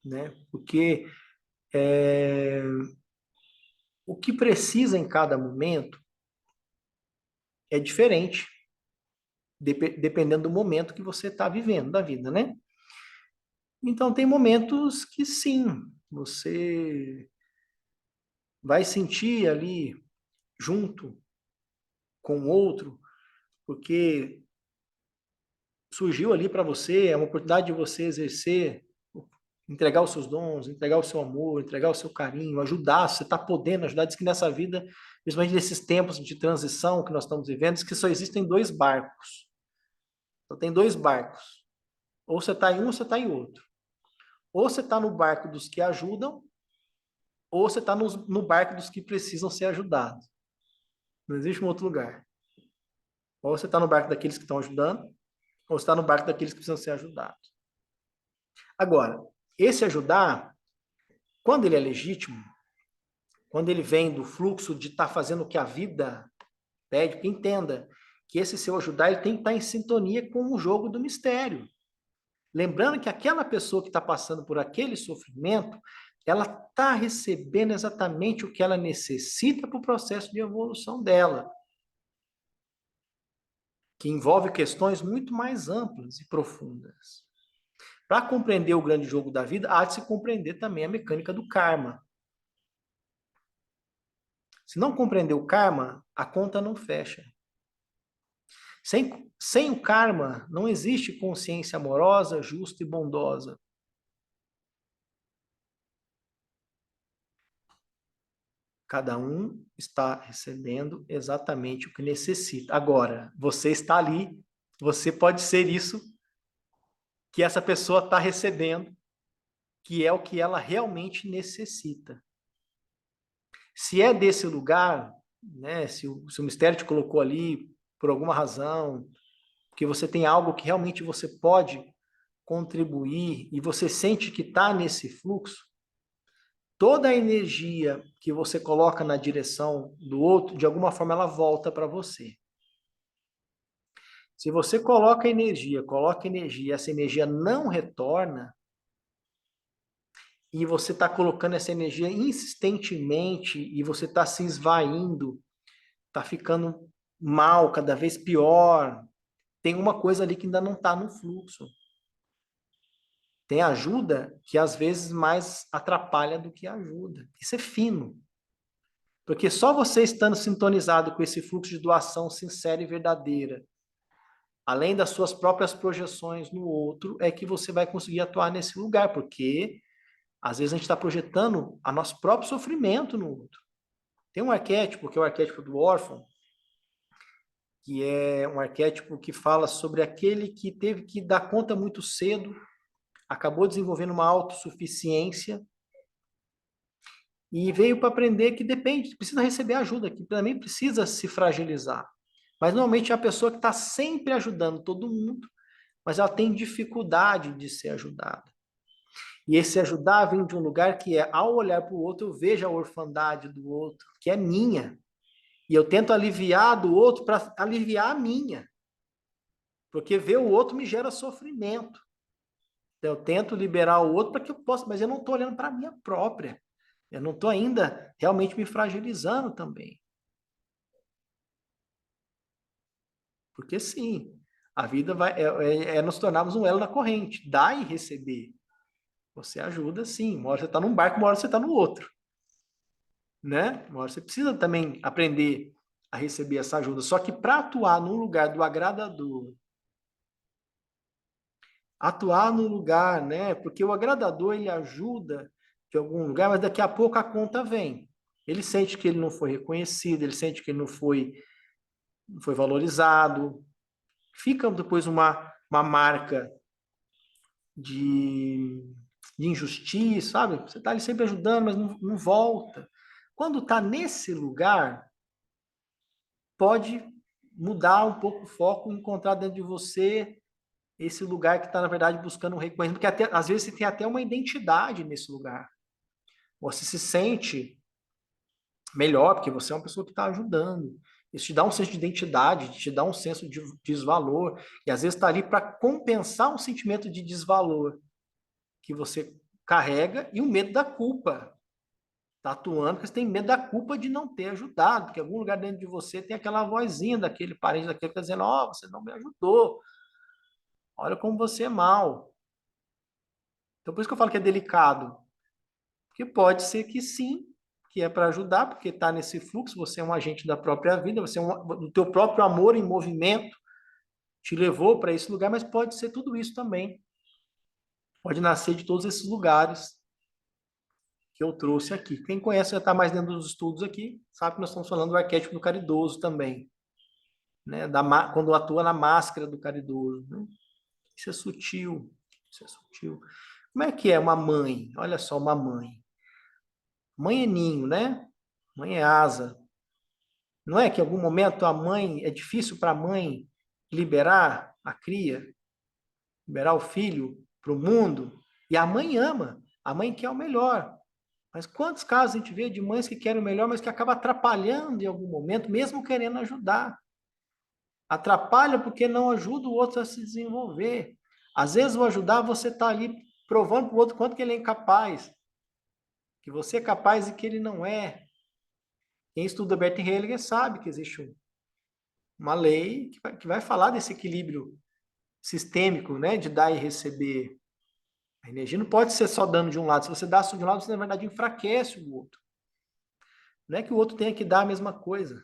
né? Porque o que precisa em cada momento é diferente, dependendo do momento que você está vivendo da vida, né? Então, tem momentos que sim, você vai sentir ali junto com o outro, porque surgiu ali para você, é uma oportunidade de você exercer, entregar os seus dons, entregar o seu amor, entregar o seu carinho, ajudar, você está podendo ajudar. Diz que nessa vida, principalmente nesses tempos de transição que nós estamos vivendo, diz que só existem dois barcos. Então tem dois barcos. Ou você está em um, ou você está em outro. Ou você está no barco dos que ajudam, ou você está no barco dos que precisam ser ajudados. Não existe um outro lugar. Ou você está no barco daqueles que estão ajudando, ou você está no barco daqueles que precisam ser ajudados. Agora, esse ajudar, quando ele é legítimo, quando ele vem do fluxo de estar fazendo o que a vida pede, que entenda que esse seu ajudar ele tem que estar em sintonia com o jogo do mistério. Lembrando que aquela pessoa que está passando por aquele sofrimento, ela está recebendo exatamente o que ela necessita para o processo de evolução dela, que envolve questões muito mais amplas e profundas. Para compreender o grande jogo da vida, há de se compreender também a mecânica do karma. Se não compreender o karma, a conta não fecha. Sem o karma, não existe consciência amorosa, justa e bondosa. Cada um está recebendo exatamente o que necessita. Agora, você está ali, você pode ser isso que essa pessoa está recebendo, que é o que ela realmente necessita. Se é desse lugar, né, se o mistério te colocou ali por alguma razão, que você tem algo que realmente você pode contribuir e você sente que está nesse fluxo, toda a energia que você coloca na direção do outro, de alguma forma ela volta para você. Se você coloca energia, essa energia não retorna, e você está colocando essa energia insistentemente, e você está se esvaindo, está ficando mal, cada vez pior, tem uma coisa ali que ainda não está no fluxo. Tem ajuda que às vezes mais atrapalha do que ajuda. Isso é fino. Porque só você estando sintonizado com esse fluxo de doação sincera e verdadeira, além das suas próprias projeções no outro, é que você vai conseguir atuar nesse lugar, porque às vezes a gente está projetando a nosso próprio sofrimento no outro. Tem um arquétipo, que é o arquétipo do órfão, que é um arquétipo que fala sobre aquele que teve que dar conta muito cedo, acabou desenvolvendo uma autossuficiência e veio para aprender que depende, precisa receber ajuda, que também precisa se fragilizar. Mas normalmente é a pessoa que está sempre ajudando todo mundo, mas ela tem dificuldade de ser ajudada. E esse ajudar vem de um lugar que é, ao olhar para o outro, eu vejo a orfandade do outro, que é minha. E eu tento aliviar do outro para aliviar a minha. Porque ver o outro me gera sofrimento. Então, eu tento liberar o outro para que eu possa, mas eu não estou olhando para a minha própria. Eu não estou ainda realmente me fragilizando também. Porque sim, a vida é nos tornarmos um elo na corrente, dar e receber. Você ajuda sim, uma hora você está num barco, uma hora você está no outro. Né? Uma hora você precisa também aprender a receber essa ajuda. Só que para atuar no lugar do agradador, atuar no lugar, né? Porque o agradador ele ajuda de algum lugar, mas daqui a pouco a conta vem. Ele sente que ele não foi reconhecido, ele sente que ele não foi não foi valorizado, fica depois uma marca de injustiça, sabe? Você está ali sempre ajudando, mas não volta. Quando está nesse lugar, pode mudar um pouco o foco, encontrar dentro de você esse lugar que está, na verdade, buscando um reconhecimento, porque até, às vezes você tem até uma identidade nesse lugar. Você se sente melhor, porque você é uma pessoa que está ajudando. Isso te dá um senso de identidade, te dá um senso de desvalor, e às vezes está ali para compensar um sentimento de desvalor que você carrega e o medo da culpa. Está atuando porque você tem medo da culpa de não ter ajudado, porque em algum lugar dentro de você tem aquela vozinha daquele parente, daquele que está dizendo, ó, oh, você não me ajudou, olha como você é mal. Então, por isso que eu falo que é delicado, porque pode ser que sim, que é para ajudar, porque está nesse fluxo, você é um agente da própria vida, você é o teu próprio amor em movimento te levou para esse lugar, mas pode ser tudo isso também. Pode nascer de todos esses lugares que eu trouxe aqui. Quem conhece, já está mais dentro dos estudos aqui, sabe que nós estamos falando do arquétipo do caridoso também, né? Quando atua na máscara do caridoso. Né? Isso é sutil, isso é sutil. Como é que é uma mãe? Olha só, uma mãe. Mãe é ninho, né? Mãe é asa. Não é que em algum momento a mãe, é difícil para a mãe liberar a cria, liberar o filho para o mundo? E a mãe ama, a mãe quer o melhor. Mas quantos casos a gente vê de mães que querem o melhor, mas que acabam atrapalhando em algum momento, mesmo querendo ajudar? Atrapalha porque não ajuda o outro a se desenvolver. Às vezes, o ajudar, você está ali provando para o outro quanto que ele é incapaz, que você é capaz e que ele não é. Quem estuda Bert Hellinger sabe que existe uma lei que vai falar desse equilíbrio sistêmico, né, de dar e receber. A energia não pode ser só dando de um lado. Se você dá só de um lado, você, na verdade, enfraquece o outro. Não é que o outro tenha que dar a mesma coisa.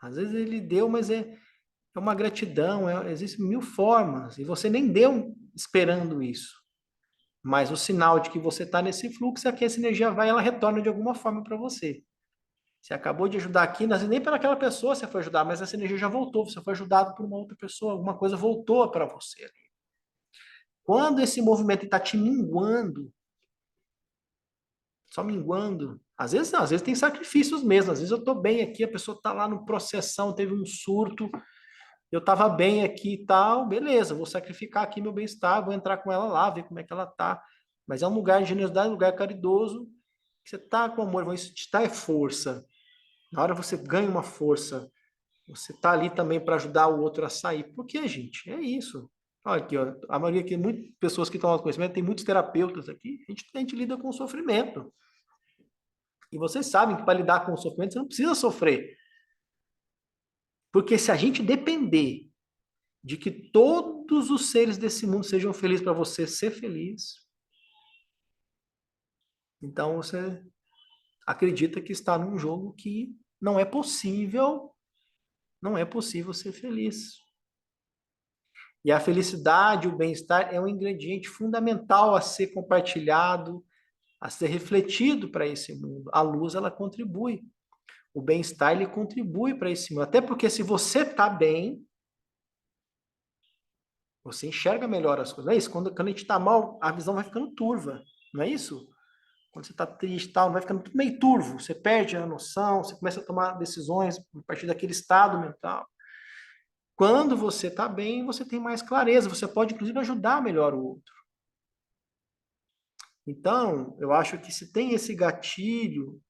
Às vezes ele deu, mas é uma gratidão, existem mil formas, e você nem deu esperando isso. Mas o sinal de que você está nesse fluxo é que essa energia vai, ela retorna de alguma forma para você. Você acabou de ajudar aqui, nem para aquela pessoa você foi ajudar, mas essa energia já voltou, você foi ajudado por uma outra pessoa, alguma coisa voltou para você. Quando esse movimento está te minguando, só minguando, às vezes não, às vezes tem sacrifícios mesmo, às vezes eu estou bem aqui, a pessoa está lá no processão, teve um surto, eu estava bem aqui e tal, beleza, vou sacrificar aqui meu bem-estar, vou entrar com ela lá, ver como é que ela tá. Mas é um lugar de generosidade, um lugar caridoso, que você tá com amor, isso te dá força. Na hora você ganha uma força, você tá ali também para ajudar o outro a sair. Por quê, gente? É isso. Olha aqui, ó, a maioria aqui, muitas pessoas que tomam conhecimento, tem muitos terapeutas aqui, a gente lida com o sofrimento. E vocês sabem que para lidar com o sofrimento, você não precisa sofrer. Porque se a gente depender de que todos os seres desse mundo sejam felizes para você ser feliz, então você acredita que está num jogo que não é possível ser feliz. E a felicidade, o bem-estar é um ingrediente fundamental a ser compartilhado, a ser refletido para esse mundo. A luz, ela contribui. O bem-estar, ele contribui para esse mundo. Até porque se você está bem, você enxerga melhor as coisas. Não é isso? Quando a gente está mal, a visão vai ficando turva. Não é isso? Quando você está triste, tal, vai ficando tudo meio turvo. Você perde a noção, você começa a tomar decisões a partir daquele estado mental. Quando você está bem, você tem mais clareza. Você pode, inclusive, ajudar melhor o outro. Então, eu acho que se tem esse gatilho,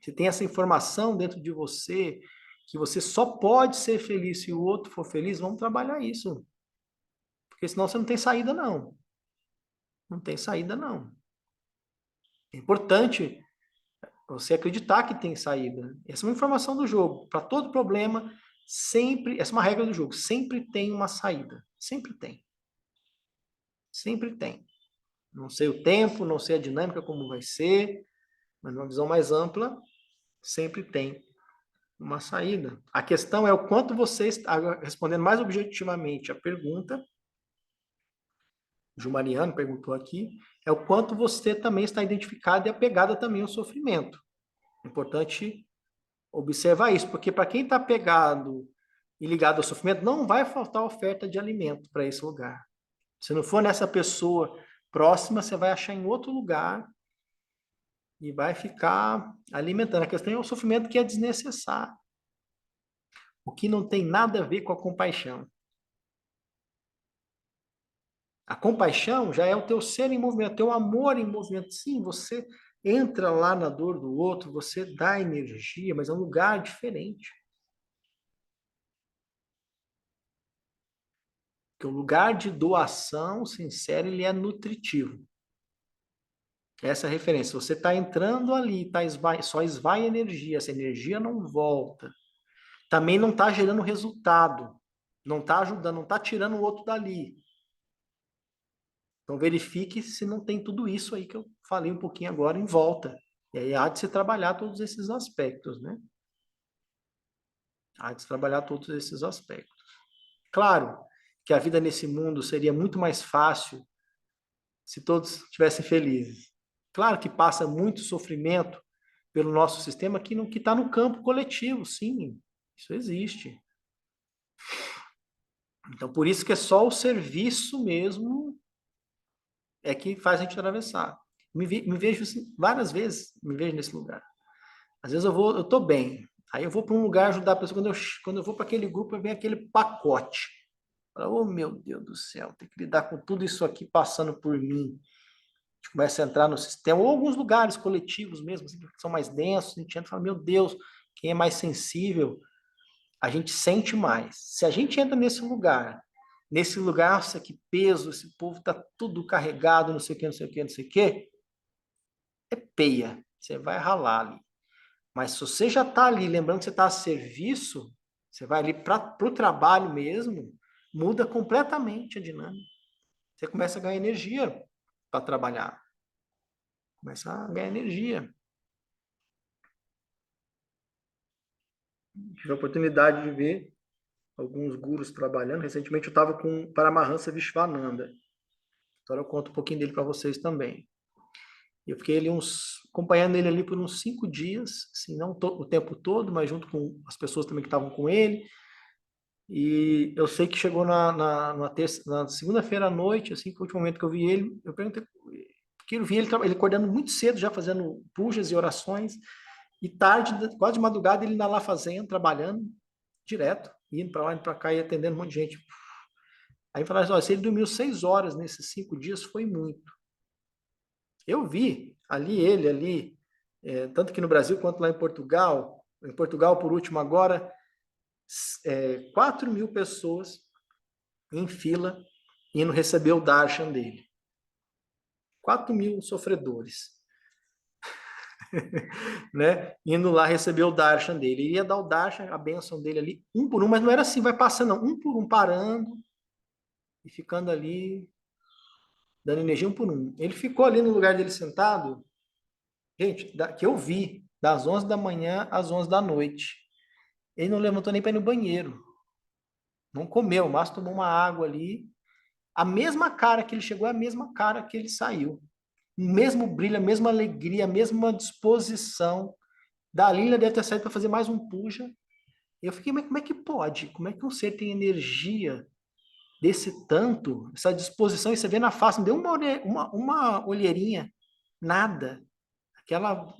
se tem essa informação dentro de você, que você só pode ser feliz se o outro for feliz, vamos trabalhar isso. Porque senão você não tem saída, não. Não tem saída, não. É importante você acreditar que tem saída. Essa é uma informação do jogo. Para todo problema, sempre, essa é uma regra do jogo, sempre tem uma saída. Sempre tem. Sempre tem. Não sei o tempo, não sei a dinâmica como vai ser, mas numa visão mais ampla, sempre tem uma saída. A questão é o quanto você está respondendo mais objetivamente a pergunta. O Mariano perguntou aqui, é o quanto você também está identificado e apegado também ao sofrimento. É importante Observar isso, porque para quem está pegado e ligado ao sofrimento, não vai faltar oferta de alimento para esse lugar. Se não for nessa pessoa próxima, você vai achar em outro lugar e vai ficar alimentando. A questão é o sofrimento que é desnecessário, o que não tem nada a ver com a compaixão. A compaixão já é o teu ser em movimento, teu amor em movimento. Sim, você entra lá na dor do outro, você dá energia, mas é um lugar diferente. Porque o lugar de doação sincera, ele é nutritivo. Essa é a referência. Você está entrando ali, só esvai energia, essa energia não volta. Também não está gerando resultado. Não está ajudando, não está tirando o outro dali. Então verifique se não tem tudo isso aí que eu falei um pouquinho agora em volta. E aí há de se trabalhar todos esses aspectos, né? Há de se trabalhar todos esses aspectos. Claro que a vida nesse mundo seria muito mais fácil se todos estivessem felizes. Claro que passa muito sofrimento pelo nosso sistema que está no campo coletivo, sim, isso existe. Então, por isso que é só o serviço mesmo é que faz a gente atravessar. Me vejo assim, várias vezes, me vejo nesse lugar. Às vezes eu tô bem, aí eu vou para um lugar ajudar a pessoa, quando eu vou para aquele grupo, vem aquele pacote. Oh, meu Deus do céu, tem que lidar com tudo isso aqui passando por mim. A gente começa a entrar no sistema, ou alguns lugares coletivos mesmo, assim, que são mais densos, a gente entra e fala, meu Deus, quem é mais sensível, a gente sente mais. Se a gente entra nesse lugar, nossa, que peso, esse povo tá tudo carregado, não sei o que, não sei o que, não sei o que, é peia, você vai ralar ali. Mas se você já está ali, lembrando que você está a serviço, você vai ali para o trabalho mesmo, muda completamente a dinâmica. Você começa a ganhar energia para trabalhar. Começa a ganhar energia. Tive a oportunidade de ver alguns gurus trabalhando. Recentemente eu estava com Paramahansa Vishwananda. Agora eu conto um pouquinho dele para vocês também. Eu fiquei ali acompanhando ele ali por uns 5 dias, assim, não o tempo todo, mas junto com as pessoas também que estavam com ele. E eu sei que chegou na segunda-feira à noite, assim, que foi o último momento que eu vi ele, eu perguntei, porque eu vi ele acordando muito cedo, já fazendo pujas e orações, e tarde, quase de madrugada, ele ainda lá fazendo, trabalhando, direto, indo para lá, indo para cá e atendendo um monte de gente. Aí falaram assim, se ele dormiu 6 horas nesses 5 dias, foi muito. Eu vi ali, tanto que no Brasil quanto lá em Portugal, por último agora, 4 mil pessoas em fila indo receber o darshan dele. 4 mil sofredores. Né? Indo lá receber o darshan dele. Ele ia dar o darshan, a bênção dele ali, um por um, mas não era assim, vai passando, não. Um por um, parando e ficando ali, dando energia um por um. Ele ficou ali no lugar dele sentado, gente, que eu vi, das 11 da manhã às 11 da noite. Ele não levantou nem para ir no banheiro. Não comeu, mas tomou uma água ali. A mesma cara que ele chegou é a mesma cara que ele saiu. O mesmo brilho, a mesma alegria, a mesma disposição. Dali ele deve ter saído para fazer mais um puja. Eu fiquei, mas como é que pode? Como é que um ser tem energia desse tanto, essa disposição, e você vê na face, não deu uma olheirinha, nada.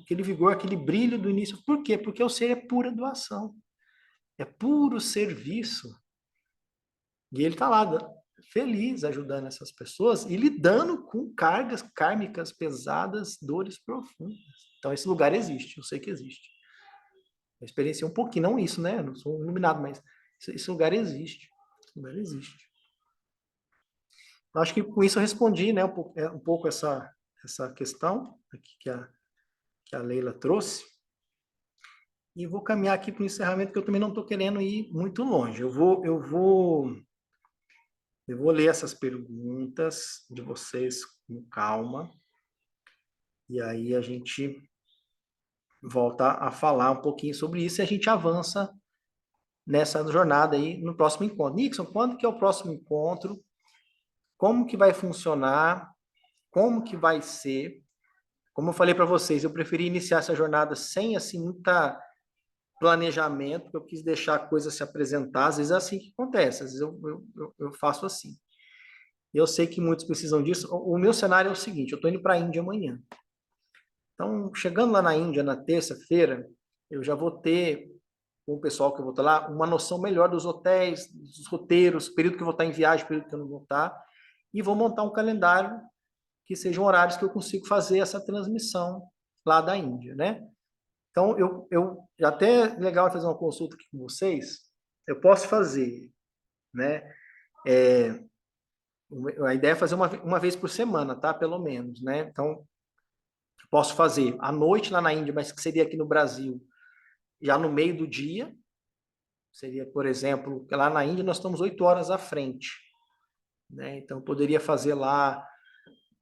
Aquele vigor, aquele brilho do início. Por quê? Porque o ser é pura doação. É puro serviço. E ele está lá, feliz, ajudando essas pessoas e lidando com cargas kármicas pesadas, dores profundas. Então, esse lugar existe, eu sei que existe. Eu experienciei um pouquinho, não isso, né? Eu não sou iluminado, mas esse lugar existe. Esse lugar existe. Eu acho que com isso eu respondi, né, um pouco essa questão aqui que a Leila trouxe. E vou caminhar aqui para o encerramento, que eu também não estou querendo ir muito longe. Eu vou ler essas perguntas de vocês com calma. E aí a gente volta a falar um pouquinho sobre isso e a gente avança nessa jornada aí no próximo encontro. Nixon, quando que é o próximo encontro? Como que vai funcionar? Como que vai ser? Como eu falei para vocês, eu preferi iniciar essa jornada sem assim muita planejamento, porque eu quis deixar a coisa se apresentar. Às vezes é assim que acontece, às vezes eu faço assim. Eu sei que muitos precisam disso. O meu cenário é o seguinte, eu estou indo para a Índia amanhã. Então, chegando lá na Índia, na terça-feira, eu já vou ter, com o pessoal que eu vou estar lá, uma noção melhor dos hotéis, dos roteiros, período que eu vou estar em viagem, período que eu não vou estar, e vou montar um calendário que sejam horários que eu consigo fazer essa transmissão lá da Índia, né? Então, até é legal fazer uma consulta aqui com vocês, eu posso fazer, né? A ideia é fazer uma vez por semana, tá? Pelo menos, né? Então, posso fazer à noite lá na Índia, mas que seria aqui no Brasil, já no meio do dia. Seria, por exemplo, lá na Índia nós estamos 8 horas à frente, né? Então, poderia fazer lá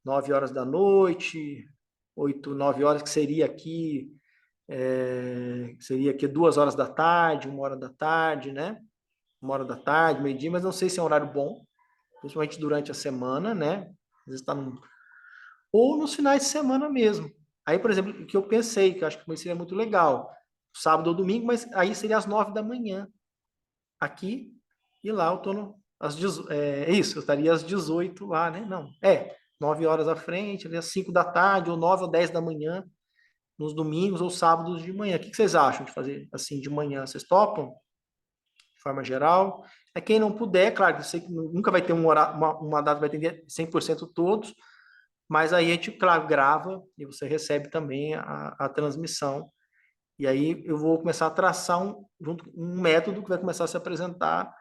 9 horas da noite, 8, 9 horas, que seria aqui 2 horas da tarde, 1 hora da tarde, né? 1 hora da tarde, meio-dia, mas não sei se é um horário bom, principalmente durante a semana, né? Às vezes está ou nos finais de semana mesmo. Aí, por exemplo, o que eu pensei, que eu acho que seria muito legal, sábado ou domingo, mas aí seria às 9 da manhã, aqui, e lá eu tô às 18, isso, eu estaria às 18 lá, né? Não, 9 horas à frente, ali às 5 da tarde, ou 9 ou 10 da manhã, nos domingos ou sábados de manhã. O que vocês acham de fazer assim de manhã? Vocês topam? De forma geral. Quem não puder, claro, eu sei que nunca vai ter uma data que vai atender 100% todos, mas aí a gente, claro, grava e você recebe também a transmissão. E aí eu vou começar a traçar um método que vai começar a se apresentar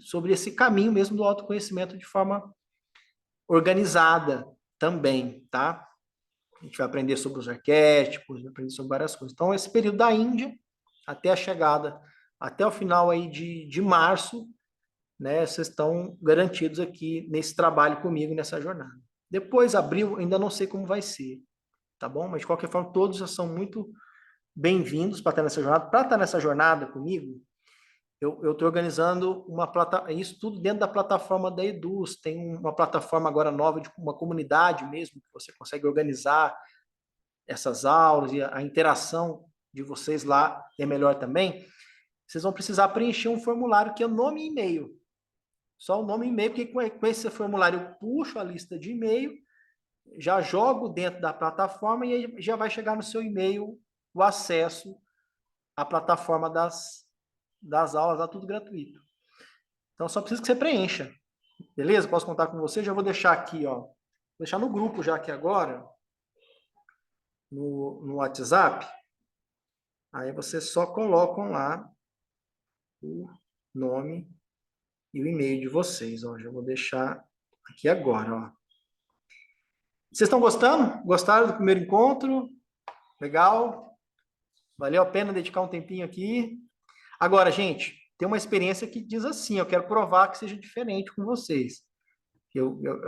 sobre esse caminho mesmo do autoconhecimento de forma organizada também, tá? A gente vai aprender sobre os arquétipos, vai aprender sobre várias coisas. Então, esse período da Índia, até a chegada, até o final aí de março, né, vocês estão garantidos aqui nesse trabalho comigo, nessa jornada. Depois, abril, ainda não sei como vai ser, tá bom? Mas, de qualquer forma, todos já são muito bem-vindos para estar nessa jornada. Para estar nessa jornada comigo, eu estou organizando isso tudo dentro da plataforma da Eduz. Tem uma plataforma agora nova de uma comunidade mesmo, que você consegue organizar essas aulas e a interação de vocês lá é melhor também. Vocês vão precisar preencher um formulário que é nome e e-mail. Só o nome e e-mail, porque com esse formulário eu puxo a lista de e-mail, já jogo dentro da plataforma e aí já vai chegar no seu e-mail o acesso à plataforma das aulas, lá tudo gratuito. Então, só preciso que você preencha. Beleza? Posso contar com você? Já vou deixar aqui, ó. Vou deixar no grupo já aqui agora, no WhatsApp. Aí vocês só colocam lá o nome e o e-mail de vocês, ó. Já vou deixar aqui agora, ó. Vocês estão gostando? Gostaram do primeiro encontro? Legal? Valeu a pena dedicar um tempinho aqui? Agora, gente, tem uma experiência que diz assim, eu quero provar que seja diferente com vocês.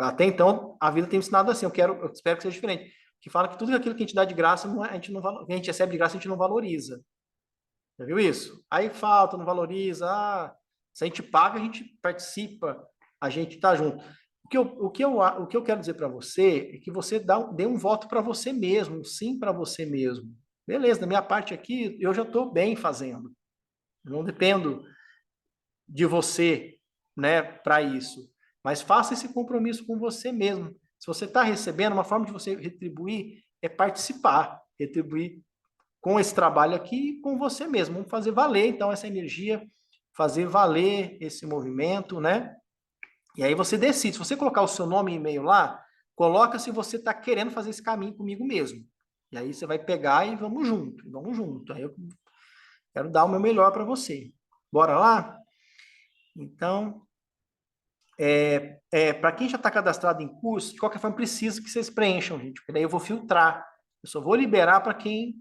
Até então, a vida tem me ensinado assim, eu espero que seja diferente. Que fala que tudo aquilo que a gente dá de graça, a gente recebe de graça, a gente não valoriza. Já viu isso? Aí falta, não valoriza. Se a gente paga, a gente participa, a gente está junto. O que eu quero dizer para você é que você dê um voto para você mesmo, um sim para você mesmo. Beleza, da minha parte aqui, eu já estou bem fazendo. Eu não dependo de você, né, para isso. Mas faça esse compromisso com você mesmo. Se você está recebendo, uma forma de você retribuir é participar, retribuir com esse trabalho aqui com você mesmo. Vamos fazer valer, então, essa energia, fazer valer esse movimento, né? E aí você decide. Se você colocar o seu nome e e-mail lá, coloca se você está querendo fazer esse caminho comigo mesmo. E aí você vai pegar e vamos junto, vamos junto. Aí eu quero dar o meu melhor para você. Bora lá? Então, para quem já está cadastrado em curso, de qualquer forma, precisa que vocês preencham, gente, porque daí eu vou filtrar. Eu só vou liberar para quem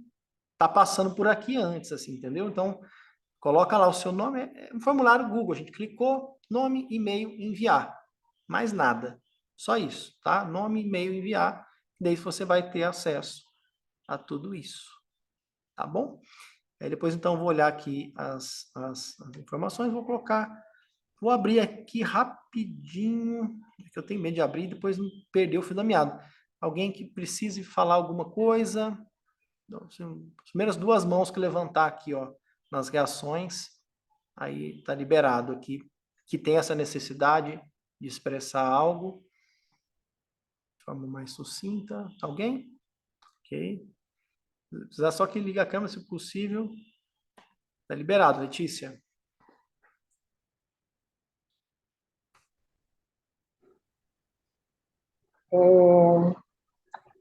está passando por aqui antes, assim, entendeu? Então, coloca lá o seu nome, é um formulário Google, a gente clicou, nome, e-mail, enviar. Mais nada. Só isso, tá? Nome, e-mail, enviar. Daí você vai ter acesso a tudo isso. Tá bom? Aí depois, então, vou olhar aqui as informações, vou abrir aqui rapidinho, que eu tenho medo de abrir e depois perder o fio da meada. Alguém que precise falar alguma coisa? Então, assim, as primeiras duas mãos que levantar aqui, ó, nas reações, aí tá liberado aqui, que tem essa necessidade de expressar algo de forma mais sucinta. Alguém? Ok. Precisar só que ligue a câmera, se possível. Tá liberado, Letícia.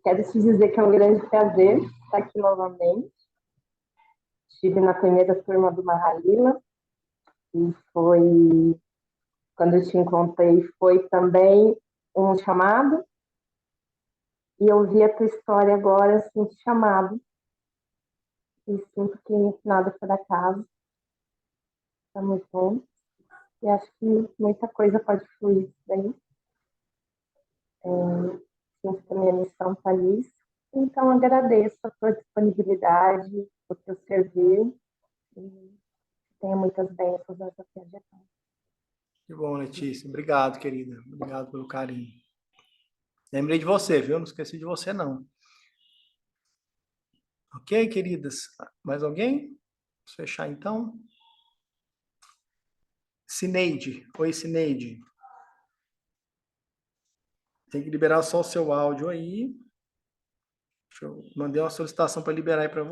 Quero te dizer que é um grande prazer estar aqui novamente. Estive na primeira turma do Mahalila e foi, quando eu te encontrei, foi também um chamado, e eu vi a tua história agora, assim, chamado, e sinto que nada por acaso, está muito bom, e acho que muita coisa pode fluir daí. Sinto que a minha missão está nisso, então agradeço a tua disponibilidade, o teu servir, e tenha muitas bênçãos nessa trajetória. Que bom, Letícia. Obrigado, querida. Obrigado pelo carinho. Lembrei de você, viu? Não esqueci de você, não. Ok, queridas? Mais alguém? Vamos fechar, então. Cineide. Oi, Cineide. Tem que liberar só o seu áudio aí. Mandei uma solicitação para liberar aí para